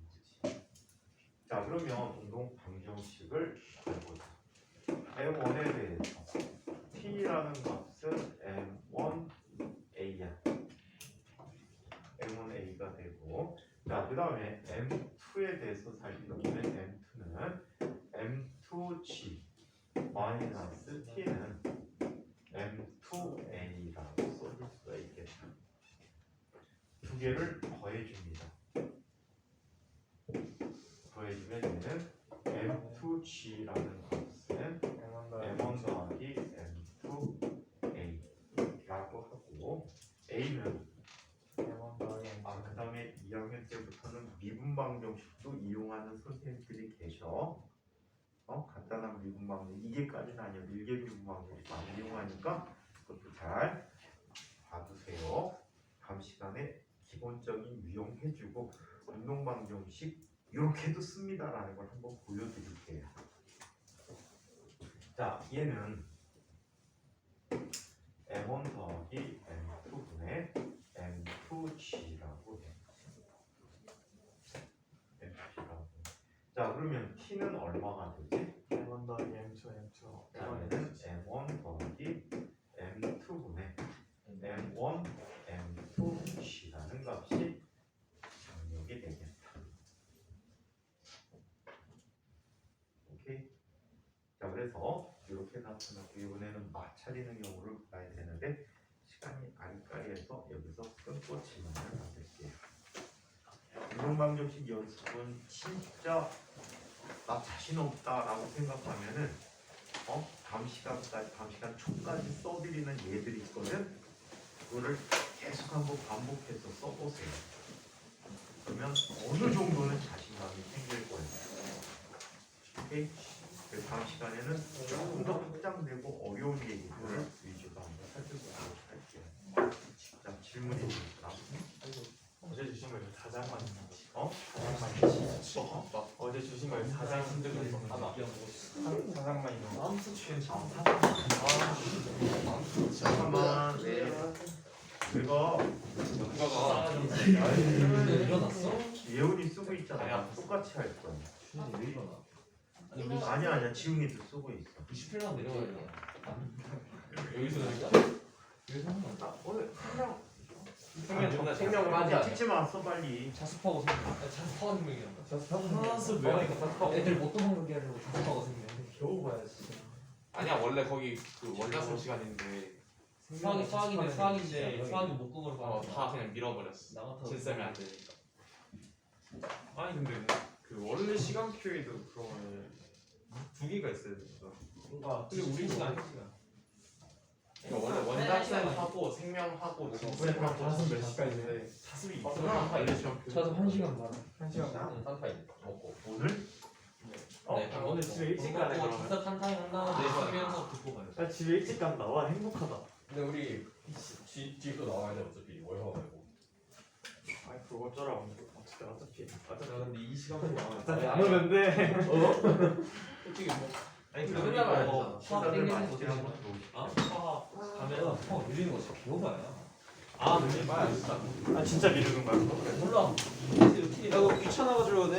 거지. 자, 그러면 운동 방정식을 해보자. M1에 대해서 T라는 값은 M1A야. M1A가 되고, 자, 그 다음에 M2에 대해서 살펴보면 M2는 M2G 마이너스 T는 M2A라고 써줄 수가 있겠다. 개를 더해줍니다. 더해주면 얘는 M2G라는 값은 M1 더하기 M2A라고 하고 A는 그 다음에 2학년 때부터는 미분방정식도 이용하는 선생님들이 계셔. 간단한 미분방정 이게까지는 아니야. 밀계 미분방정식 많이 이용하니까 그것도 잘 봐두세요. 다음 시간에 기본적인 유형해주고 운동방정식 이렇게도 씁니다라는 걸 한번 보여드릴게요. 자, 얘는 M1 더하기 M2분의 M2G라고 돼. M2G라고. 자, 그러면 T는 얼마가 되지? M1 더하기 M2 그러면은 M1 더하기 M2분의 M1 M2G라는 값이 정력이 되겠다. 오케이. 자, 그래서 이렇게 나타났고 이번에는 마찰이는 경우를 봐야 되는데 시간이 아리까리해서 여기서 끊고 질문을 만들게요. 운동방정식 연습은 진짜 나 자신 없다라고 생각하면은 다음 시간 초까지 써드리는 얘들이 있거든. 그거를 계속 한번 반복해서 써보세요. 그러면 어느 정도는 자신감이 생길 거예요. 오케이? 그래서 다음 시간에는 조금 더 확장되고 어려운 얘기들을 위주로 한번 살펴보도록 할게요. 자, 질문이 있습니다. 어제 주신 걸 가장만 막 어제 주신 걸 가장 힘든 거 하나 가장만 있는 거 잠깐만. 네. 이거 누가가 일어났어? 예훈이 쓰고 있잖아. 아니야. 똑같이 할 거야. 준이 왜 일어나? 아니 이거- 아니야. 지웅이도 쓰고 있어. 90회나 내려가야 돼. 여기서 진짜 여기서 하는 거 아, 오늘 생명 맞아. 찍지 마서 빨리. 자습하고 생명. 자습하고 생명이란다. 자습하고 왜? 애들 못 도망가게 하려고 자습하고 생명. 겨우 봐야지. 아니야 원래 거기 그 원자선 시간인데 수학이 목금으로 다 그냥 밀어버렸어. 나 같아도 질쌤이 안 되니까. 아니 근데 그 원래 시간표에도 그러면 두 개가 있어야 된다. 뭔가 근데 우리 시간 그러니까 원래 원자선하고 생명하고 우리 그럼 자습 몇 시까지인데 자습이 있구나. 알려주면 자습 1시간 반. 1시간 산타임 먹고 오늘? 네, 오늘 집에 일찍 가네 그거 그러면. 자습 한 타임 한 다음에 쉬면서 듣고 가요. 나 집에 일찍 간다. 와 행복하다. 근데 우리 집도 나와야 돼 어차피 월화 말고 아 그거 어쩌라고. 어차피 근데 이 시간만 어차피 안 오면 돼. 솔직히 뭐 아니 그러니까 끝나면 이거 수학 시간을 땡기는 거 맛있게 되지. 한번 놓으시죠. 수학 가면 밀리는 거 진짜 기억나요. 아 늦게 봐야 진짜. 아 진짜 미루는 거야? 몰라. 야, 너 귀찮아가지고 내